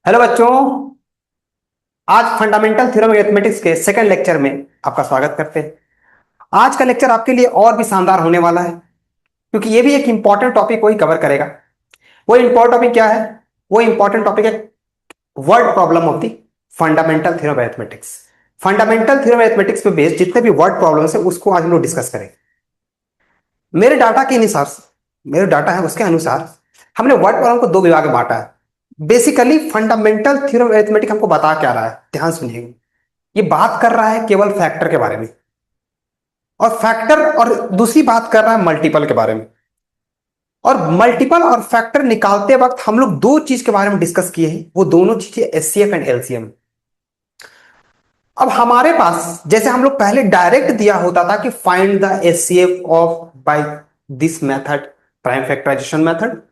Hello बच्चों। आज fundamental theorem mathematics के सेकंड लेक्चर में आपका स्वागत करते हैं। आज का लेक्चर आपके लिए और भी शानदार होने वाला है, क्योंकि ये भी एक इंपॉर्टेंट टॉपिक वही कवर करेगा। वो इंपॉर्टेंट टॉपिक क्या है? वो इंपॉर्टेंट टॉपिक है word problem of the fundamental theorem mathematics. Fundamental theorem mathematics पे बेस्ड जितने भी वर्ड प्रॉब्लम्स है उसको आज हम लोग डिस्कस करेंगे। मेरे डाटा के अनुसार, मेरे डाटा है उसके अनुसार हमने वर्ड प्रॉब्लम को दो विभाग में बांटा है। बेसिकली फंडामेंटल थ्योरम अरिथमेटिक हमको बता क्या रहा है, ध्यान सुनिएगा। ये बात कर रहा है केवल फैक्टर के बारे में, और फैक्टर और दूसरी बात कर रहा है मल्टीपल के बारे में। और मल्टीपल और फैक्टर निकालते वक्त हम लोग दो चीज के बारे में डिस्कस किए हैं, वो दोनों चीजें एचसीएफ एंड एलसीएम। अब हमारे पास जैसे हम लोग पहले डायरेक्ट दिया होता था कि find the HCF of by this method, prime factorisation method,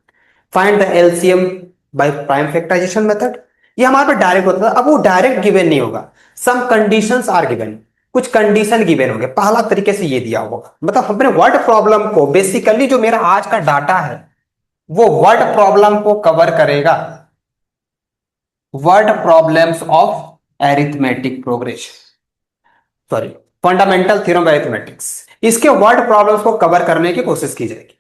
find the LCM by prime factorisation method, ये हमारे पे डायरेक्ट होता था। अब वो डायरेक्ट गिवन नहीं होगा, सम कंडीशंस आर गिवन, कुछ कंडीशन गिवन होंगे। पहला तरीके से ये दिया होगा, मतलब हमने वर्ड प्रॉब्लम को, बेसिकली जो मेरा आज का डाटा है वो वर्ड प्रॉब्लम को कवर करेगा, word problems of arithmetic progression, sorry fundamental theorem arithmetics, इसके वर्ड प्रॉब्लम्स को कवर करने की कोशिश की जाएगी।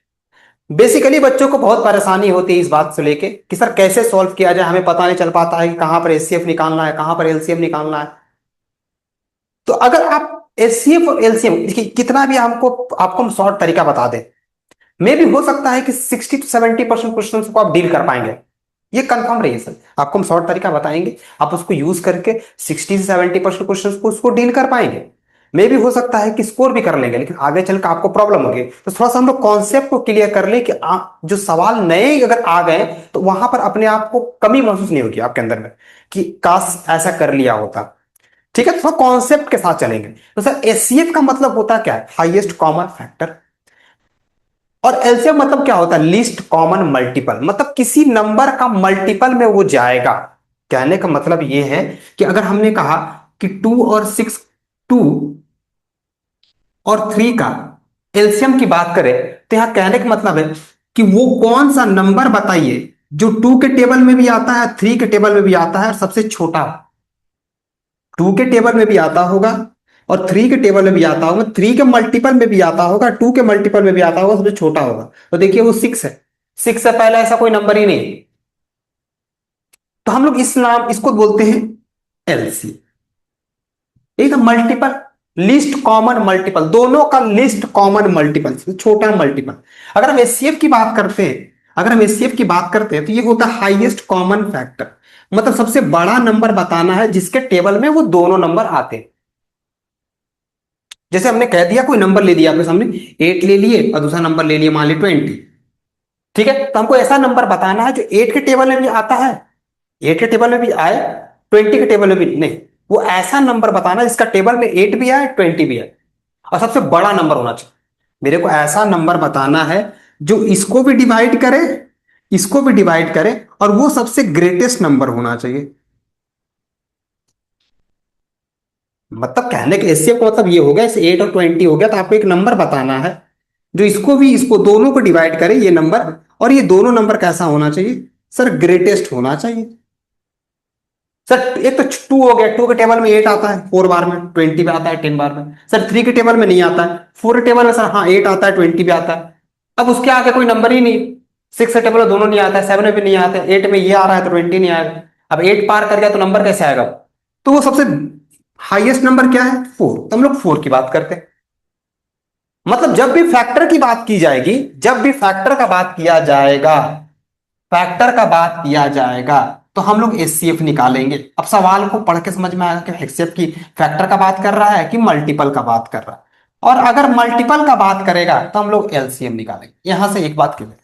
बेसिकली बच्चों को बहुत परेशानी होती है इस बात से लेके कि सर कैसे सॉल्व किया जाए, हमें पता नहीं चल पाता है कि कहां पर एचसीएफ निकालना है, कहां पर एलसीएम निकालना है। तो अगर आप एचसीएफ और एलसीएम देखिए, कितना भी हमको आपको हम शॉर्ट तरीका बता दें, मे भी हो सकता है कि 60 to 70% क्वेश्चन को आप डील कर पाएंगे। ये कंफर्म रहिए सर, आपको हम शॉर्ट तरीका बताएंगे, आप उसको यूज करके 60 से 70% क्वेश्चन को उसको डील कर पाएंगे। मे भी हो सकता है कि स्कोर भी कर लेंगे, लेकिन आगे चलकर आपको प्रॉब्लम होगी। तो थोड़ा सा हम लोग कॉन्सेप्ट को क्लियर कर ले कि जो सवाल नए अगर आ गए तो वहां पर अपने आप को कमी महसूस नहीं होगी आपके अंदर में कि काश ऐसा कर लिया होता। ठीक है, थोड़ा कॉन्सेप्ट के साथ चलेंगे। तो सर एचसीएफ का मतलब होता क्या है? Highest common factor. और एलसीएम मतलब क्या होता है? लीस्ट कॉमन मल्टीपल, मतलब किसी नंबर का मल्टीपल में वो जाएगा। कहने का मतलब ये है कि अगर हमने कहा कि 2 और 6, 2 और 3 का एलसीएम की बात करें, तो यहां कहने का मतलब है कि वो कौन सा नंबर बताइए जो 2 के टेबल में भी आता है, 3 के टेबल में भी आता है, और सबसे छोटा 2 के टेबल में भी आता होगा और 3 के टेबल में भी आता होगा, 3 के मल्टीपल में भी आता होगा, 2 के मल्टीपल में भी आता होगा, सबसे छोटा होगा। तो देखिए वो 6 है, 6 से पहले ऐसा कोई नंबर ही नहीं। तो हम लोग इस नाम इसको बोलते हैं एलसी, एक मल्टीपल, लिस्ट कॉमन मल्टीपल, दोनों का लिस्ट कॉमन मल्टीपल, छोटा मल्टीपल। अगर हम एचसीएफ की बात करते हैं, अगर हम एचसीएफ की बात करते हैं तो ये होता है हाईएस्ट कॉमन फैक्टर, मतलब सबसे बड़ा नंबर बताना है जिसके टेबल में वो दोनों नंबर आते हैं। जैसे हमने कह दिया, कोई नंबर ले दिया आपके सामने, 8 ले लिए और दूसरा नंबर ले लिया मान ली 20। ठीक है, तो हमको ऐसा नंबर बताना है जो 8 के टेबल में भी आता है, 8 के टेबल में भी आए, 20 के टेबल में भी नहीं। वो ऐसा नंबर बताना जिसका टेबल में 8 भी आए, 20 भी आए, और सबसे बड़ा नंबर होना चाहिए। मेरे को ऐसा नंबर बताना है जो इसको भी डिवाइड करे, इसको भी डिवाइड करे, और वो सबसे ग्रेटेस्ट नंबर होना चाहिए। मतलब कहने के एचसीएफ का मतलब ये हो गया, इसे 8 और 20 हो गया, तो आपको एक नंबर बताना है जो इसको भी, इसको दोनों को डिवाइड करे ये नंबर, और ये दोनों नंबर कैसा होना चाहिए सर? ग्रेटेस्ट होना चाहिए। सर एक तो 2 हो गया, 2 के टेबल में 8 आता है 4 बार में, 20 भी आता है 10 बार में। सर 3 के टेबल में नहीं आता है, 4 के टेबल में सर हाँ 8 आता है, 20 भी आता है। अब उसके आगे कोई नंबर ही नहीं, 6 के टेबल में दोनों नहीं आता है, 7 में भी नहीं आता है, 8 में ये आ रहा है तो 20 नहीं आएगा। अब 8 पार कर गया तो नंबर कैसे आएगा? तो वो सबसे हाईएस्ट नंबर क्या है? 4। तो हम लोग 4 की बात करते हैं। मतलब जब भी फैक्टर की बात की जाएगी, जब भी फैक्टर का बात किया जाएगा, फैक्टर का बात किया जाएगा, तो हम लोग एचसीएफ निकालेंगे। अब सवाल को पढ़ के समझ में आएगा कि एचसीएफ की फैक्टर का बात कर रहा है कि मल्टीपल का बात कर रहा है। और अगर मल्टीपल का बात करेगा तो हम लोग एलसीएम निकालेंगे। यहां से एक बात क्लियर,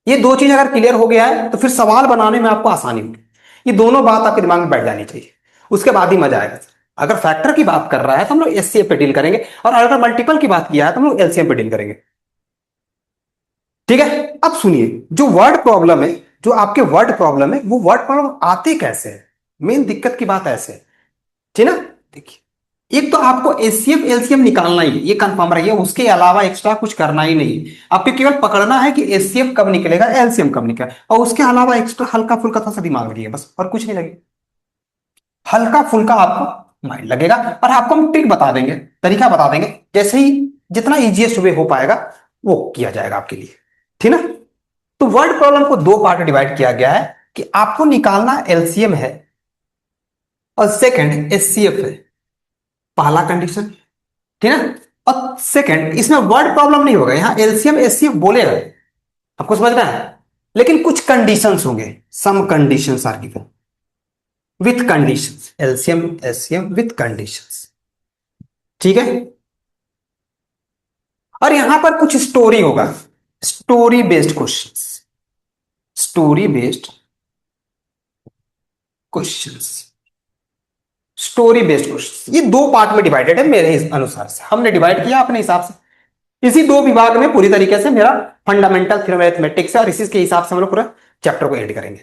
ये दो चीज अगर क्लियर हो गया है तो फिर सवाल बनाने में आपको आसानी होगी। ये दोनों बात आपके दिमाग में बैठ जानी चाहिए, उसके बाद ही मजा आएगा। अगर फैक्टर की बात कर रहा है तो हम लोग एचसीएफ पे डील करेंगे, और अगर मल्टीपल की बात किया है तो हम लोग एलसीएम पे डील करेंगे। ठीक है, अब सुनिए, जो वर्ड प्रॉब्लम है, जो आपके वर्ड प्रॉब्लम है, वो वर्ड प्रॉब्लम आते कैसे है, मेन दिक्कत की बात ऐसे है। ठीक ना? देखिए, एक तो आपको एचसीएफ एलसीएम निकालना ही है, ये कंफर्म रहिए, उसके अलावा एक्स्ट्रा कुछ करना ही नहीं है। आपको केवल पकड़ना है कि एचसीएफ कब निकलेगा, एलसीएम कब निकलेगा, और उसके अलावा एक्स्ट्रा हल्का फुल्का थोड़ा सा दिमाग लगिए बस, और कुछ नहीं लगे। हल्का फुल्का आपको माइंड लगेगा, और आपको हम ट्रिक बता देंगे, तरीका बता देंगे, जैसे ही जितना इजीएस्ट वे हो पाएगा वो किया जाएगा आपके लिए, ठीक ना। तो वर्ड प्रॉब्लम को दो पार्ट में डिवाइड किया गया है कि आपको निकालना एलसीएम है और सेकंड एचसीएफ है, पहला कंडीशन, ठीक है। और सेकंड, इसमें वर्ड प्रॉब्लम नहीं होगा, यहां एलसीएम एचसीएफ बोलेगा, आपको समझना है, लेकिन कुछ कंडीशंस होंगे, some conditions are given with conditions, LCM HCF with conditions, ठीक है। और यहां पर कुछ स्टोरी होगा, story based questions, story based questions, story based questions, ये दो पार्ट में डिवाइडेड है मेरे अनुसार से, हमने डिवाइड किया अपने हिसाब से, इसी दो विभाग में पूरी तरीके से मेरा फंडामेंटल थ्योरम मैथमेटिक्स है, और इसी के हिसाब से हम लोग पूरा चैप्टर को एंड करेंगे,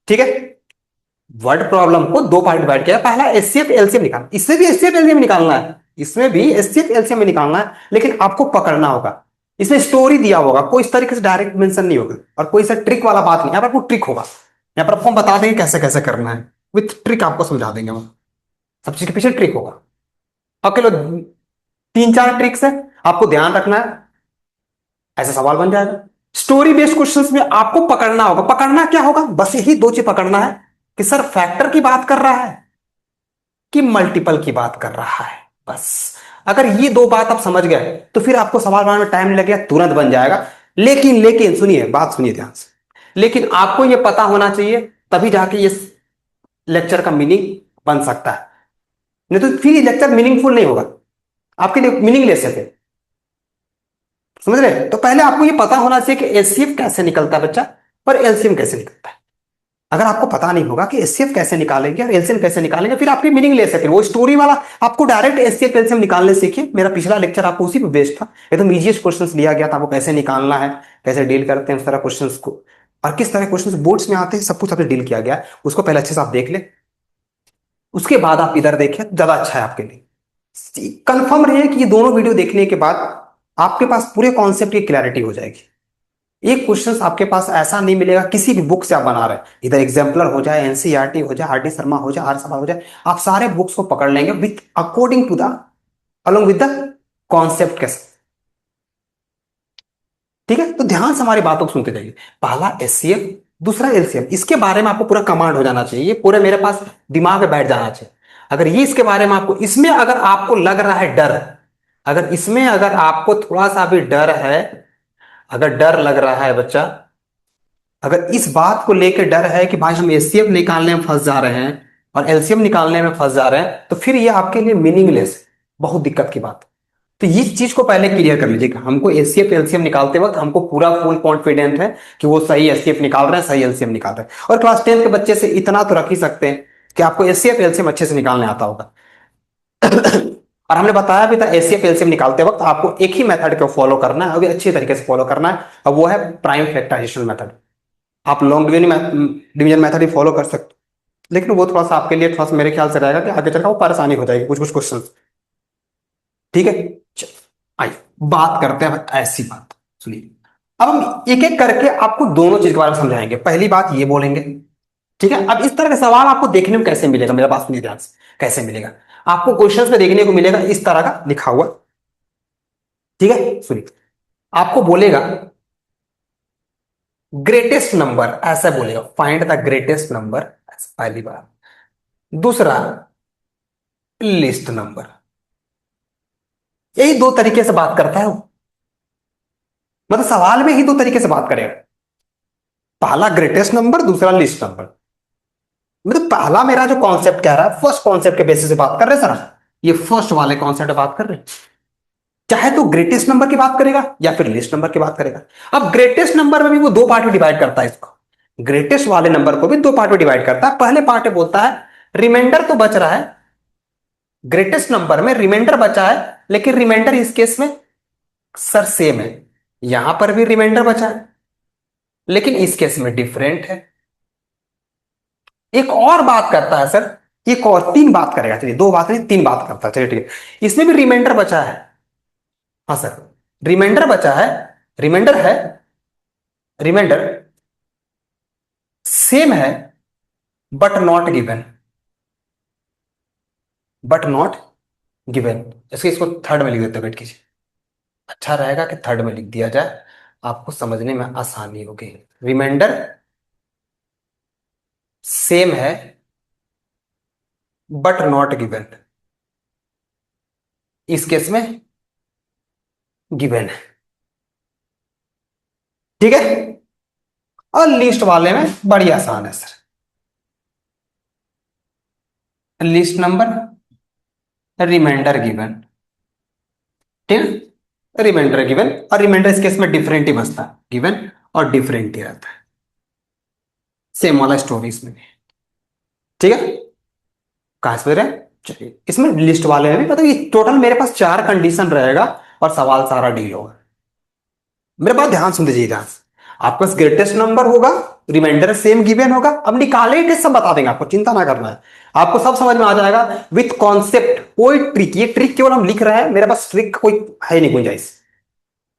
ठीक है। वर्ड प्रॉब्लम को दो पार्ट डिवाइड किया, पहला एचसीएफ एलसीएम निकालना, इसमें भी एचसीएफ एलसीएम निकालना है, इसमें भी एचसीएफ एलसीएम में निकालना है, लेकिन आपको पकड़ना होगा, इसमें स्टोरी दिया होगा, कोई इस तरीके से डायरेक्ट मेंशन नहीं होगा, और कोई सा ट्रिक वाला बात नहीं, यहाँ पर आपको ट्रिक होगा, यहाँ पर आपको हम बता देंगे कैसे कैसे करना है, विथ ट्रिक आपको समझा देंगे हम, सब चीज के पीछे ट्रिक होगा। अकेले तीन चार ट्रिक्स है, आपको ध्यान रखना है, ऐसा सवाल बन जाएगा। स्टोरी बेस्ड क्वेश्चंस में आपको पकड़ना होगा, पकड़ना क्या होगा, बस यही दो चीज पकड़ना है कि सर फैक्टर की बात कर रहा है कि मल्टीपल की बात कर रहा है, बस। अगर ये दो बात आप समझ गए तो फिर आपको सवाल बनाने में टाइम नहीं लगेगा, तुरंत बन जाएगा। लेकिन लेकिन सुनिए, बात सुनिए ध्यान से, लेकिन आपको ये पता होना चाहिए, तभी जाके ये लेक्चर का मीनिंग बन सकता है, नहीं तो फिर ये लेक्चर मीनिंगफुल नहीं होगा, आपके लिए मीनिंगलेस है, समझ रहे। तो पहले आपको ये पता होना चाहिए कि एचसीएफ कैसे निकलता है बच्चा, और एलसीएम कैसे निकलता है। अगर आपको पता नहीं होगा कि एचसीएफ कैसे निकालेंगे और एलसीएम कैसे निकालेंगे, फिर आपकी मीनिंग ले सके वो स्टोरी वाला, आपको डायरेक्ट एचसीएफ एलसीएम निकालने सीखिए, मेरा पिछला लेक्चर आपको उसी पे बेस्ड था, एकदम इजीएस्ट क्वेश्चंस लिया गया था, आपको कैसे निकालना है, कैसे डील करते हैं उस तरह क्वेश्चंस को, और किस तरह क्वेश्चंस बोर्ड्स में आते हैं, सब कुछ आपसे डील किया गया है, उसको पहले अच्छे से आप देख ले, उसके बाद आप इधर देखिए, ज्यादा अच्छा है आपके लिए। कंफर्म रहिए कि ये दोनों वीडियो देखने के बाद आपके पास पूरे कॉन्सेप्ट की क्लैरिटी हो जाएगी। एक क्वेश्चन आपके पास ऐसा नहीं मिलेगा किसी भी बुक से आप बना रहे हैं, इधर एग्जाम्पलर हो जाए, एनसीईआरटी हो जाए, आरटी शर्मा हो जाए, आर सभा हो जाए, आप सारे बुक्स को पकड़ लेंगे with according to the along with the concept के साथ, ठीक है। तो ध्यान से हमारी बातों को सुनते जाइए, पहला एचसीएफ, दूसरा एलसीएम, इसके बारे में आपको पूरा कमांड हो जाना चाहिए, ये पूरे मेरे पास दिमाग में बैठ जाना चाहिए। अगर ये इसके बारे में आपको, इसमें अगर आपको लग रहा है डर, अगर इसमें अगर आपको थोड़ा सा भी डर है, अगर डर लग रहा है बच्चा, अगर इस बात को लेकर डर है कि भाई हम एचसीएफ निकालने में फंस जा रहे हैं और एलसीएम निकालने में फंस जा रहे हैं, तो फिर ये आपके लिए मीनिंगलेस है, बहुत दिक्कत की बात। तो इस चीज को पहले क्लियर कर लीजिएगा, हमको एचसीएफ एलसीएम निकालते वक्त हमको पूरा फुल कॉन्फिडेंस है कि वो सही एचसीएफ निकाल रहे हैं, सही एलसीएम निकाल रहे हैं, और क्लास 10 के बच्चे से इतना तो रख ही सकते हैं कि आपको एचसीएफ एलसीएम अच्छे से निकालने आता होगा। और हमने बताया भी था एचसीएफ एलसीएम निकालते वक्त आपको एक ही मेथड को फॉलो करना है, और अच्छी तरीके से फॉलो करना है, और वो है प्राइम फैक्टराइजेशन मेथड। आप लॉन्ग डिवीजन मेथड ही फॉलो कर सकते, लेकिन वो थोड़ा सा आपके लिए थोड़ा सा मेरे ख्याल से रहेगा कि आगे चलकर वो परेशानी हो जाएगी कुछ कुछ क्वेश्चन, ठीक है। आइए बात करते हैं ऐसी बात, सुनिए, अब हम एक एक करके आपको दोनों चीज के बारे में समझाएंगे। पहली बात ये बोलेंगे, ठीक है। अब इस तरह का सवाल आपको देखने में कैसे मिलेगा, मेरा बात सुनिए ध्यान से, कैसे मिलेगा आपको, क्वेश्चंस में देखने को मिलेगा इस तरह का लिखा हुआ, ठीक है। सुनिए, आपको बोलेगा ग्रेटेस्ट नंबर, ऐसा बोलेगा, फाइंड द ग्रेटेस्ट नंबर, पहली बार। दूसरा, लिस्ट नंबर, यही दो तरीके से बात करता है वो, मतलब सवाल में ही दो तरीके से बात करेगा, पहला ग्रेटेस्ट नंबर, दूसरा लिस्ट नंबर। मतलब पहला मेरा जो कॉन्सेप्ट कह रहा है, फर्स्ट कॉन्सेप्ट के बेसिस से बात कर रहे हैं सर, ये फर्स्ट वाले कॉन्सेप्ट बात कर रहे हैं, चाहे तो ग्रेटेस्ट नंबर की बात करेगा या फिर लिस्ट नंबर की बात करेगा। अब ग्रेटेस्ट नंबर में भी वो दो पार्ट में डिवाइड करता है इसको, ग्रेटेस्ट वाले नंबर को भी दो पार्ट में डिवाइड करता है। पहले पार्ट में बोलता है रिमाइंडर तो बच रहा है, ग्रेटेस्ट नंबर में रिमाइंडर बचा है, लेकिन रिमाइंडर इस केस में सर सेम है, यहां पर भी रिमाइंडर बचा है, लेकिन इस केस में डिफरेंट है। एक और बात करता है सर एक और तीन बात करेगा, चलिए दो बात नहीं तीन बात करता है, चलिए ठीक है। इसमें भी रिमाइंडर बचा है। हाँ सर, रिमाइंडर बचा है, रिमाइंडर है, रिमाइंडर सेम है but not given, but not given. इसको थर्ड में लिख देते वेट कीजिए, अच्छा रहेगा कि थर्ड में लिख दिया जाए, आपको समझने में आसानी होगी। रिमाइंडर सेम है बट नॉट गिवन, इस केस में गिवन है, ठीक है। और लिस्ट वाले में बड़ी आसान है sir, least number remainder given, ठीक है, रिमाइंडर गिवन। और रिमाइंडर इस केस में डिफरेंट ही बसता है, गिवन और डिफरेंट ही रहता है, सेम वाला स्टोरी इसमें भी, ठीक है। कहां से रहे, चलिए इसमें लिस्ट वाले में भी मतलब ये टोटल मेरे पास चार कंडीशन रहेगा और सवाल सारा डील होगा। मेरे बात ध्यान सुन दीजिए, ध्यान से। आपके पास ग्रेटेस्ट नंबर होगा, रिमाइंडर सेम गिवन होगा, अब निकाले के सब बता देंगे आपको, चिंता ना करना है, आपको सब समझ में आ जाएगा विथ कॉन्सेप्ट। कोई ट्रिक, ये ट्रिक केवल हम लिख रहे हैं, मेरे पास ट्रिक कोई है नहीं गुंजाइश,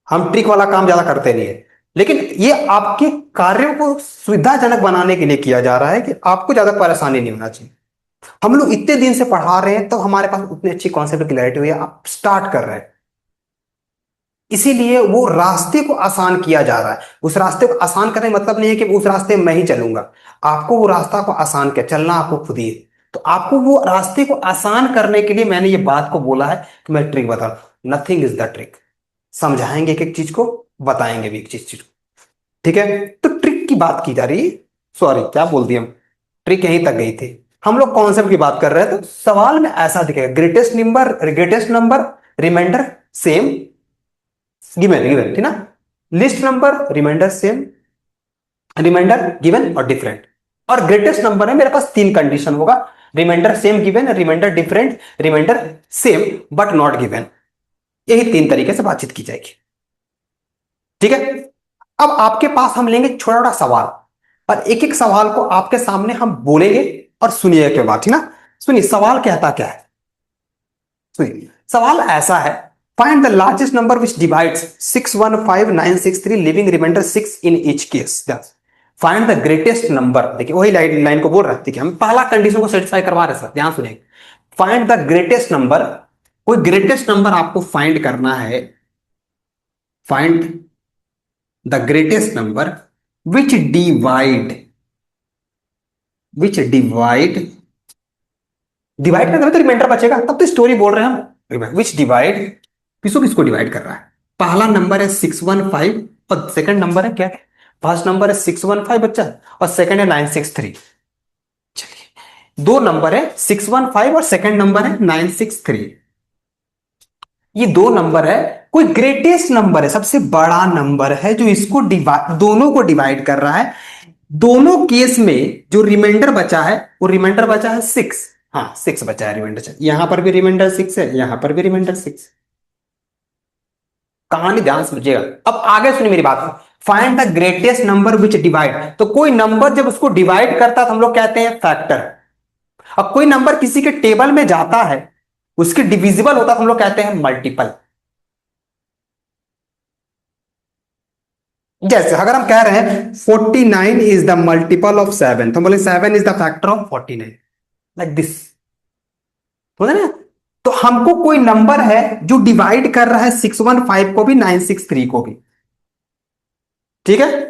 हम ट्रिक वाला काम ज्यादा करते नहीं है, लेकिन ये आपके कार्यों को सुविधाजनक बनाने के लिए किया जा रहा है कि आपको ज्यादा परेशानी नहीं होना चाहिए। हम लोग इतने दिन से पढ़ा रहे हैं तो हमारे पास उतनी अच्छी कॉन्सेप्ट क्लैरिटी हुई है, आप स्टार्ट कर रहे हैं, इसीलिए वो रास्ते को आसान किया जा रहा है। उस रास्ते को आसान करने का मतलब नहीं है कि उस रास्ते में मैं ही चलूंगा, आपको वो रास्ता को आसान कर चलना आपको खुद ही है। तो आपको वो रास्ते को आसान करने के लिए मैंने ये बात को बोला है कि मैं ट्रिक बता रहा हूं, नथिंग इज द ट्रिक। समझाएंगे एक एक चीज को, बताएंगे भी एक चीज को, ठीक है। तो ट्रिक की बात की जा रही है, सॉरी क्या बोल दिया हम, ट्रिक यहीं तक गई थी, हम लोग कॉन्सेप्ट की बात कर रहे हैं। तो सवाल में ऐसा दिखेगा, greatest number remainder same given given, ठीक ना, least number remainder same, remainder given और डिफरेंट। और ग्रेटेस्ट नंबर है मेरे पास तीन कंडीशन होगा, remainder same given, remainder different, remainder same but not given. यही तीन तरीके से बातचीत की जाएगी, ठीक है। अब आपके पास हम लेंगे छोटा छोटा सवाल और एक एक सवाल को आपके सामने हम बोलेंगे और सुनिए के बाद, ठीक ना। सुनिए सवाल कहता क्या है, सुनिए सवाल ऐसा है, find the largest number which divides 615963 leaving remainder 6 in each case. Find the greatest number, देखिए वही लाइन को बोल रहा है, ठीक है, हम पहला कंडीशन को सेटिस्फाई करवा रहे हैं सर, ध्यान सुनिए। फाइंड द ग्रेटेस्ट नंबर, कोई ग्रेटेस्ट नंबर आपको फाइंड करना है, find the greatest number which divide divide करते तो रिमाइंडर बचेगा, तब तो स्टोरी बोल रहे हैं हम। विच डिवाइड, किसको किसको डिवाइड कर रहा है, पहला नंबर है 615 और सेकंड नंबर है क्या, फर्स्ट नंबर है 615 बच्चा और सेकंड है 963। चलिए दो नंबर है 615 और सेकंड नंबर है 963, ये दो नंबर है, कोई ग्रेटेस्ट नंबर है, सबसे बड़ा नंबर है जो इसको डिवाइड, दोनों को डिवाइड कर रहा है। दोनों केस में जो रिमाइंडर बचा है वो रिमाइंडर बचा है 6, हाँ 6 बचा है रिमाइंडर, यहां पर भी रिमाइंडर 6 है, यहां पर भी रिमाइंडर 6। कहानी ध्यान समझिएगा, अब आगे सुनिए मेरी बात। Find the greatest number which divide, तो कोई नंबर जब उसको डिवाइड करता है तो हम लोग कहते हैं फैक्टर। अब कोई नंबर किसी के टेबल में जाता है, उसके डिविजिबल होता है तो हम लोग कहते हैं मल्टीपल। जैसे अगर हम कह रहे हैं 49 इज द मल्टीपल ऑफ 7, तो हम बोले 7 is the factor of 49, like this, समझे ना। तो हमको कोई नंबर है जो डिवाइड कर रहा है 615 को भी 963 को भी, ठीक है।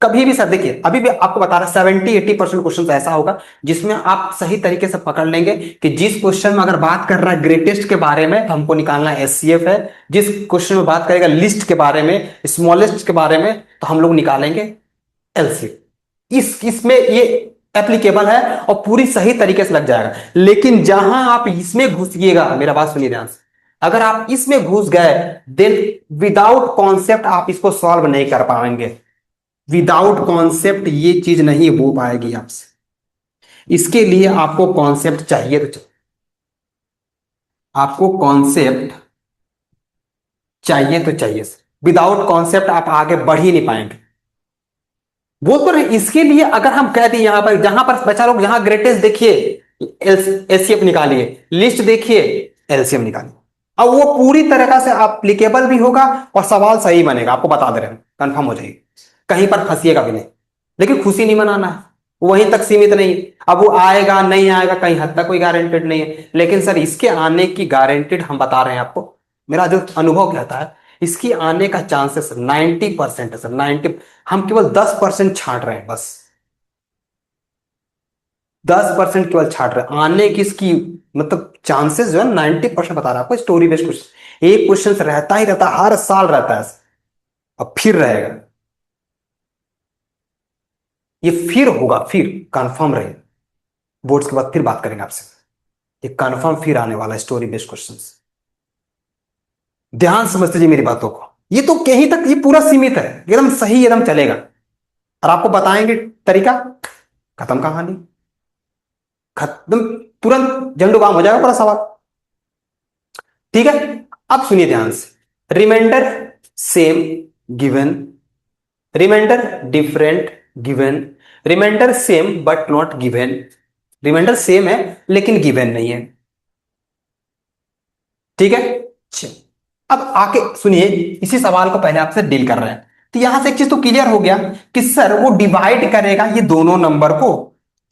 कभी भी सर देखिए, अभी भी आपको बता रहा 70-80% क्वेश्चन ऐसा होगा जिसमें आप सही तरीके से पकड़ लेंगे कि जिस क्वेश्चन में अगर बात कर रहा है ग्रेटेस्ट के बारे में तो हमको निकालना एचसीएफ है, जिस क्वेश्चन में बात करेगा लिस्ट के बारे में, स्मॉलेस्ट के बारे में, तो हम लोग निकालेंगे एलसीएम। इसमें ये एप्लीकेबल है और पूरी सही तरीके से लग जाएगा। लेकिन जहां आप इसमें घुसिएगा, मेरा बात सुनिए ध्यान से, अगर आप इसमें घुस गए देन विदाउट कॉन्सेप्ट आप इसको सॉल्व नहीं कर पाएंगे, विदाउट कॉन्सेप्ट ये चीज नहीं हो पाएगी आपसे। इसके लिए आपको कॉन्सेप्ट चाहिए, तो आपको कॉन्सेप्ट चाहिए तो चाहिए, विदाउट कॉन्सेप्ट आप आगे बढ़ ही नहीं पाएंगे। वो तो नहीं, इसके लिए अगर हम कह दें यहां पर, जहां पर बच्चा लोग जहां ग्रेटेस्ट देखिए एचसीएफ निकालिए, लिस्ट देखिए, एलसीएम निकालिए। अब वो पूरी तरह से अप्लीकेबल भी होगा और सवाल सही बनेगा, आपको बता दे रहे हैं, कंफर्म हो जाएगी, कहीं पर फंसिएगा भी नहीं। लेकिन खुशी नहीं मनाना है, वहीं तक सीमित नहीं है। अब वो आएगा नहीं आएगा कहीं हद तक कोई गारंटेड नहीं है, लेकिन सर इसके आने की गारंटेड हम बता रहे हैं आपको, मेरा जो अनुभव कहता है इसकी आने का चांसेस 90% है सर, 90। हम केवल 10% छांट रहे हैं बस, 10% केवल छाट रहे हैं। आने की इसकी मतलब चांसेस जो है 90% बता रहा है आपको। स्टोरी बेस्ड क्वेश्चन, एक क्वेश्चन रहता ही रहता है, हर साल रहता है, अब फिर रहेगा, ये फिर होगा, फिर कंफर्म रहे। बोर्ड्स के बाद फिर बात करेंगे आपसे, ये कंफर्म फिर आने वाला है स्टोरी बेस्ड क्वेश्चंस। ध्यान समझते जी मेरी बातों को, ये तो कहीं तक ये पूरा सीमित है, एकदम सही एकदम चलेगा, और आपको बताएंगे तरीका, खत्म कहानी, खत्म, तुरंत झंडू बाम हो जाएगा पूरा सवाल। ठीक है, अब सुनिए ध्यान से। Remainder same given, remainder different given, remainder same but not given, remainder same है लेकिन गिवन नहीं है। ठीक है, चलिए, अब आके सुनिए, इसी सवाल को पहले आपसे डील कर रहे हैं, तो यहां से एक चीज तो क्लियर हो गया कि सर वो डिवाइड करेगा ये दोनों नंबर को,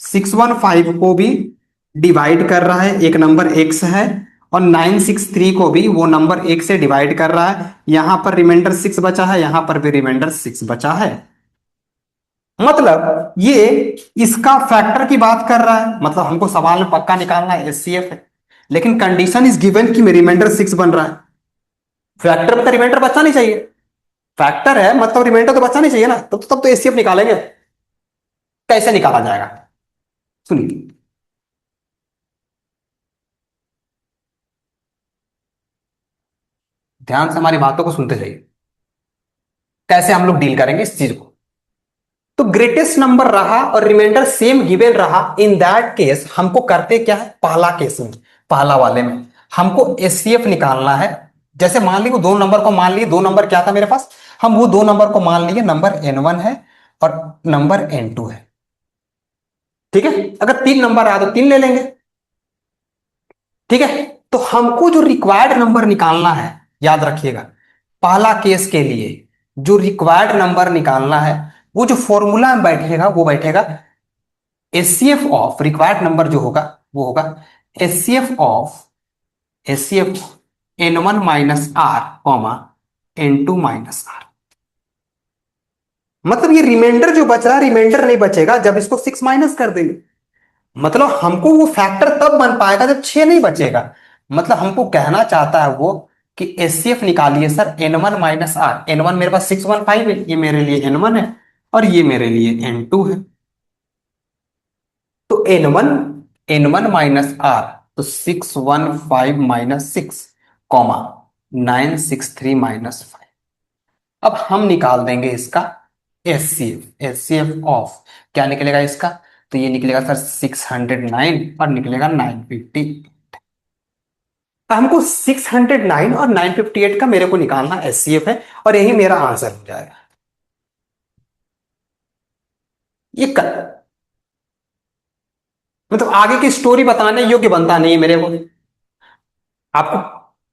615 को भी डिवाइड कर रहा है, एक नंबर x है, और 963 को भी वो नंबर एक से डिवाइड कर रहा है। यहां पर रिमाइंडर 6 बचा है, यहां पर भी रिमाइंडर 6 बचा है, मतलब ये इसका फैक्टर की बात कर रहा है, मतलब हमको सवाल में पक्का निकालना है एचसीएफ है, लेकिन कंडीशन इज गिवन कि रिमाइंडर 6 बन रहा है। फैक्टर में तो रिमाइंडर बचना नहीं चाहिए, फैक्टर है मतलब रिमाइंडर तो बचना नहीं चाहिए ना, तब तो एचसीएफ निकालेंगे। कैसे निकाला जाएगा सुनिए, ध्यान से हमारी बातों को सुनते जाइए, कैसे हम लोग डील करेंगे इस चीज को। तो ग्रेटेस्ट नंबर रहा और रिमाइंडर सेम गिवन रहा, इन दैट केस हमको करते क्या है, पहला केस में, पहला वाले में हमको एचसीएफ निकालना है। जैसे मान ली वो दो नंबर को मान लिए, दो नंबर क्या था मेरे पास, हम वो दो नंबर को मान लिए, नंबर n1 है और नंबर n2 है। ठीक है, अगर तीन नंबर आया तो तीन ले लेंगे। ठीक है, तो हमको जो रिक्वायर्ड नंबर निकालना है, याद रखिएगा, पहला केस के लिए जो रिक्वायर्ड नंबर निकालना है, वो जो फॉर्मूला में बैठेगा वो बैठेगा एचसीएफ ऑफ, रिक्वायर्ड नंबर जो होगा वो होगा HCF n1 minus R comma n2 minus R. मतलब ये रिमाइंडर जो बच रहा है, रिमाइंडर नहीं बचेगा जब इसको 6 माइनस कर देंगे, मतलब हमको वो फैक्टर तब बन पाएगा जब 6 नहीं बचेगा। मतलब हमको कहना चाहता है वो कि एचसीएफ निकालिए sir n1 minus are, n1 मेरे पास 615 है, ये मेरे लिए n1 है और ये मेरे लिए n2 है। तो n1 माइनस आर, तो 615 माइनस 6 कॉमा 963 माइनस 5। अब हम निकाल देंगे इसका एचसीएफ ऑफ, क्या निकलेगा इसका, तो ये निकलेगा सर 609 और निकलेगा 950। तो हमको 609 और 958 का मेरे को निकालना एचसीएफ है, और यही मेरा आंसर हो जाएगा। ये कर, मतलब आगे की स्टोरी बताने योग्य बनता नहीं है मेरे को। आपको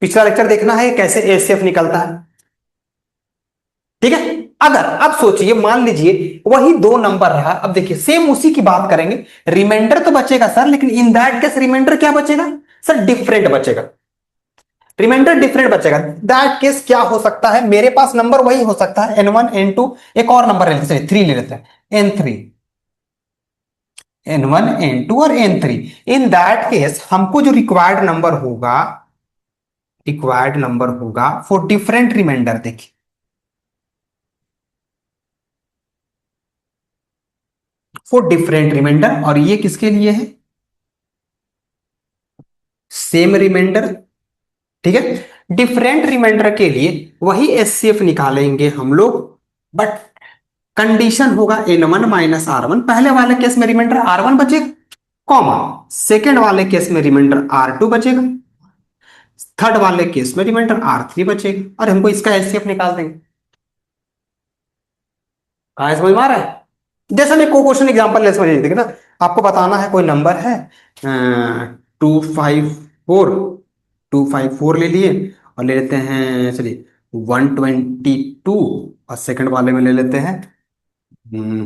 पिछला लेक्चर देखना है कैसे एचसीएफ निकलता है। ठीक है, अगर अब सोचिए, मान लीजिए वही दो नंबर रहा, अब देखिए सेम उसी की बात करेंगे, रिमाइंडर तो बचेगा सर, लेकिन इन दैट केस रिमाइंडर क्या बचेगा सर, डिफरेंट बचेगा, रिमाइंडर डिफरेंट बचेगा। दैट केस क्या हो सकता है, मेरे पास नंबर वही हो सकता है n1 n2, एक और नंबर ले लेते हैं, 3 ले लेते हैं, n3, n1 n2 और n3। इन दैट केस हमको जो रिक्वायर्ड नंबर होगा फॉर डिफरेंट रिमाइंडर, देखिए फॉर डिफरेंट रिमाइंडर, और ये किसके लिए है, सेम रिमाइंडर। ठीक है, डिफरेंट रिमाइंडर के लिए वही एचसीएफ निकालेंगे हम लोग, बट कंडीशन होगा n1 माइनस आर1, पहले वाले केस में रिमाइंडर r1 बचेगा, कॉमा सेकेंड वाले केस में रिमाइंडर r2 बचेगा, थर्ड वाले केस में रिमाइंडर r3 बचेगा, और हमको इसका एचसीएफ निकाल देंगे। कहां समझ में आ रहा है, जैसे मैं को क्वेश्चन एग्जांपल ले समझ देखिए ना, आपको बताना है कोई नंबर है 254, 254 ले लिए, और ले लेते हैं चलिए 122, और सेकंड वाले में ले लेते हैं हम्म,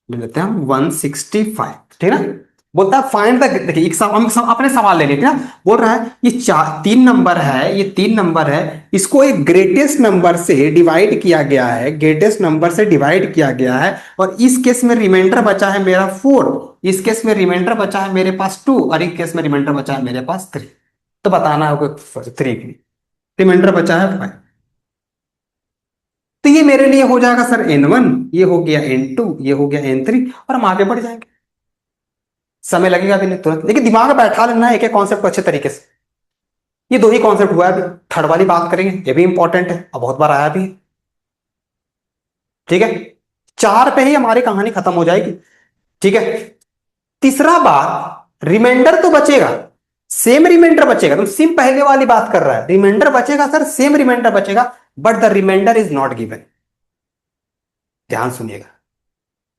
ले लेते हैं हम 165, ठीक है ना। बोलता है फाइंड द, देखिए एक अपने सवाल ले लेते हैं ना। बोल रहा है ये चार तीन नंबर है, ये तीन नंबर है, इसको एक ग्रेटेस्ट नंबर से डिवाइड किया गया है, ग्रेटेस्ट नंबर से डिवाइड किया गया है, और इस केस में रिमाइंडर बचा है मेरा 4, इस केस में रिमाइंडर बचा है मेरे पास 2, और इस केस में रिमाइंडर बचा है मेरे पास 3। तो बताना होगा 3 की, रिमाइंडर बचा है 5। तो ये मेरे लिए हो जाएगा सर N1, ये हो गया N2, ये हो गया N3, और हम आगे बढ़ जाएंगे। समय लगेगा भी नहीं तुरंत, लेकिन दिमाग में बैठा लेना है एक एक कॉन्सेप्ट को अच्छे तरीके से। ये दो ही कॉन्सेप्ट हुआ है, अभी थर्ड वाली बात करेंगे, ये भी इंपॉर्टेंट है और बहुत बार आया भी है। ठीक है, 4 पे ही हमारी कहानी खत्म हो जाएगी। ठीक है, तीसरा बात, रिमाइंडर तो बचेगा, सेम रिमाइंडर बचेगा, तुम सिम पहले वाली बात कर रहा है, रिमाइंडर बचेगा सर, सेम रिमाइंडर बचेगा, but the remainder is not given. ध्यान सुनिएगा,